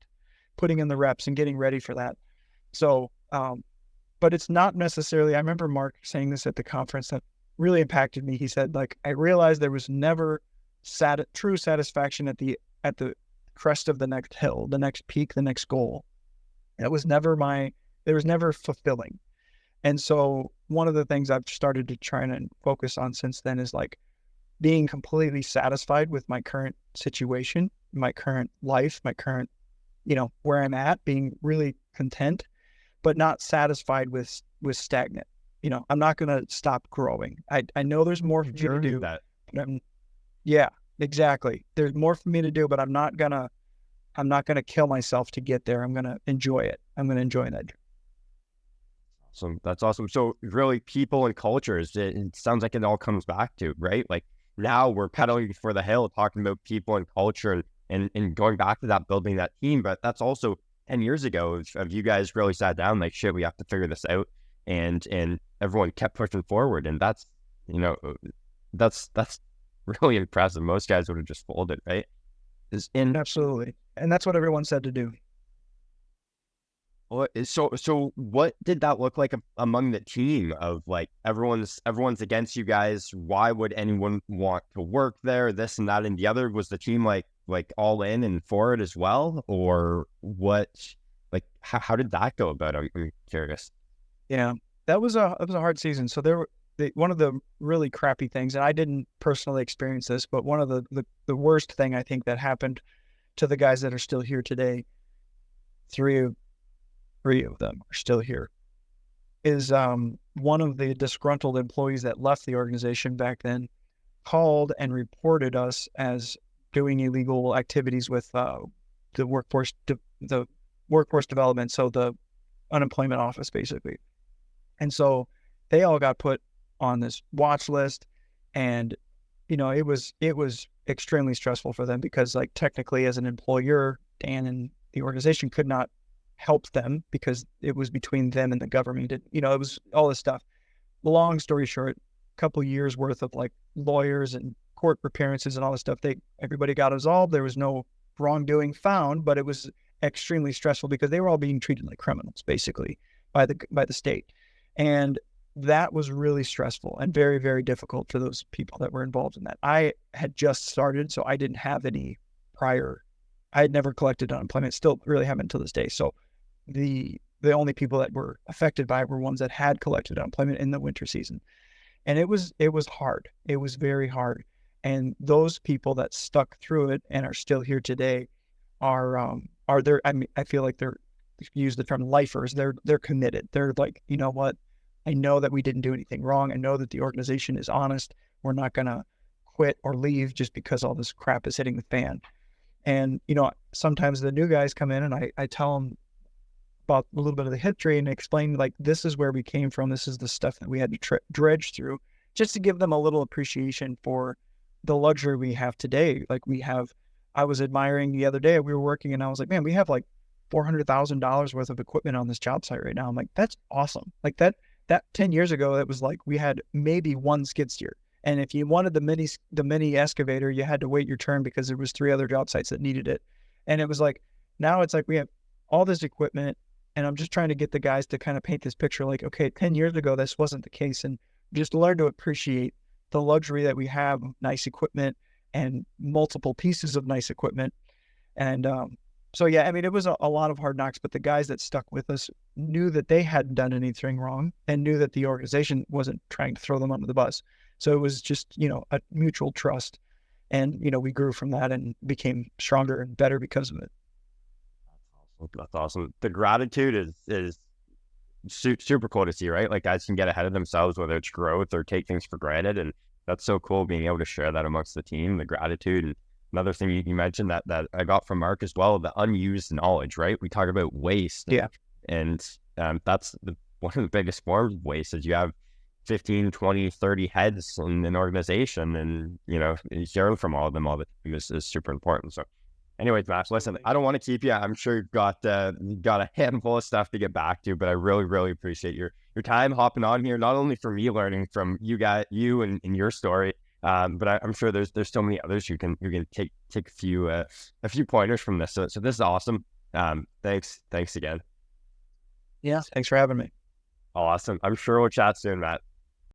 putting in the reps and getting ready for that. So, but it's not necessarily, I remember Mark saying this at the conference that really impacted me. He said, like, I realized there was never true satisfaction at the crest of the next hill, the next peak, the next goal. That was never there was never fulfilling. And so one of the things I've started to try and focus on since then is like being completely satisfied with my current situation, my current life, my current, where I'm at, being really content, but not satisfied with stagnant. I'm not going to stop growing. I know there's more for me to do. But yeah, exactly. There's more for me to do, but I'm not gonna kill myself to get there. I'm gonna enjoy it. I'm gonna enjoy that. Awesome. That's awesome. So really, people and cultures, it sounds like it all comes back to, right? Like now we're pedaling for the hill, talking about people and culture and going back to that, building that team. But that's also 10 years ago of you guys really sat down like, shit, we have to figure this out. And everyone kept pushing forward. And that's really impressive. Most guys would have just folded, right? Absolutely. And that's what everyone said to do. So what did that look like among the team of like everyone's against you guys? Why would anyone want to work there? This and that and the other. Was the team like all in and for it as well? Or what, like, how did that go about? I'm curious. Yeah, that was a hard season. So one of the really crappy things, and I didn't personally experience this, but one of the worst thing I think that happened to the guys that are still here today, three of them are still here, is one of the disgruntled employees that left the organization back then called and reported us as doing illegal activities with the workforce development, so the unemployment office basically. And so they all got put on this watch list, and it was extremely stressful for them because, like, technically as an employer, Dan and the organization could not help them because it was between them and the government. It was all this stuff. Long story short, a couple years worth of like lawyers and court appearances and all this stuff. Everybody got absolved. There was no wrongdoing found, but it was extremely stressful because they were all being treated like criminals basically by the state. And that was really stressful and very, very difficult for those people that were involved in that. I had just started, so I didn't have any prior. I had never collected unemployment, still really haven't to this day. So the only people that were affected by it were ones that had collected unemployment in the winter season. And it was hard. It was very hard. And those people that stuck through it and are still here today are there. I mean, I feel like they're, if you use the term lifers, they're committed. They're like, you know what? I know that we didn't do anything wrong. I know that the organization is honest. We're not going to quit or leave just because all this crap is hitting the fan. And, sometimes the new guys come in and I tell them about a little bit of the history and explain, like, this is where we came from. This is the stuff that we had to dredge through, just to give them a little appreciation for the luxury we have today. Like I was admiring the other day, we were working and I was like, man, we have like $400,000 worth of equipment on this job site right now. I'm like, that's awesome. Like that 10 years ago, it was like we had maybe one skid steer. And if you wanted the mini excavator, you had to wait your turn because there was 3 other job sites that needed it. And it was like, now it's like we have all this equipment, and I'm just trying to get the guys to kind of paint this picture like, okay, 10 years ago, this wasn't the case. And just learn to appreciate the luxury that we have, nice equipment and multiple pieces of nice equipment. And so, yeah, I mean, it was a lot of hard knocks, but the guys that stuck with us knew that they hadn't done anything wrong and knew that the organization wasn't trying to throw them under the bus. So it was just, a mutual trust. And, we grew from that and became stronger and better because of it. That's awesome. The gratitude is super cool to see, right? Like, guys can get ahead of themselves, whether it's growth or take things for granted. And that's so cool being able to share that amongst the team, the gratitude. And another thing you mentioned that I got from Mark as well, the unused knowledge, right? We talk about waste. Yeah. And that's one of the biggest forms of waste is you have 15, 20, 30 heads in an organization, and, sharing from all of them all the time is super important. So anyways, Matt, listen, I don't want to keep you. I'm sure you've got a handful of stuff to get back to, but I really, really appreciate your time hopping on here, not only for me learning from you and your story, but I'm sure there's so many others you can take a few pointers from this. So this is awesome. Thanks again. Yeah. Thanks for having me. Awesome. I'm sure we'll chat soon, Matt.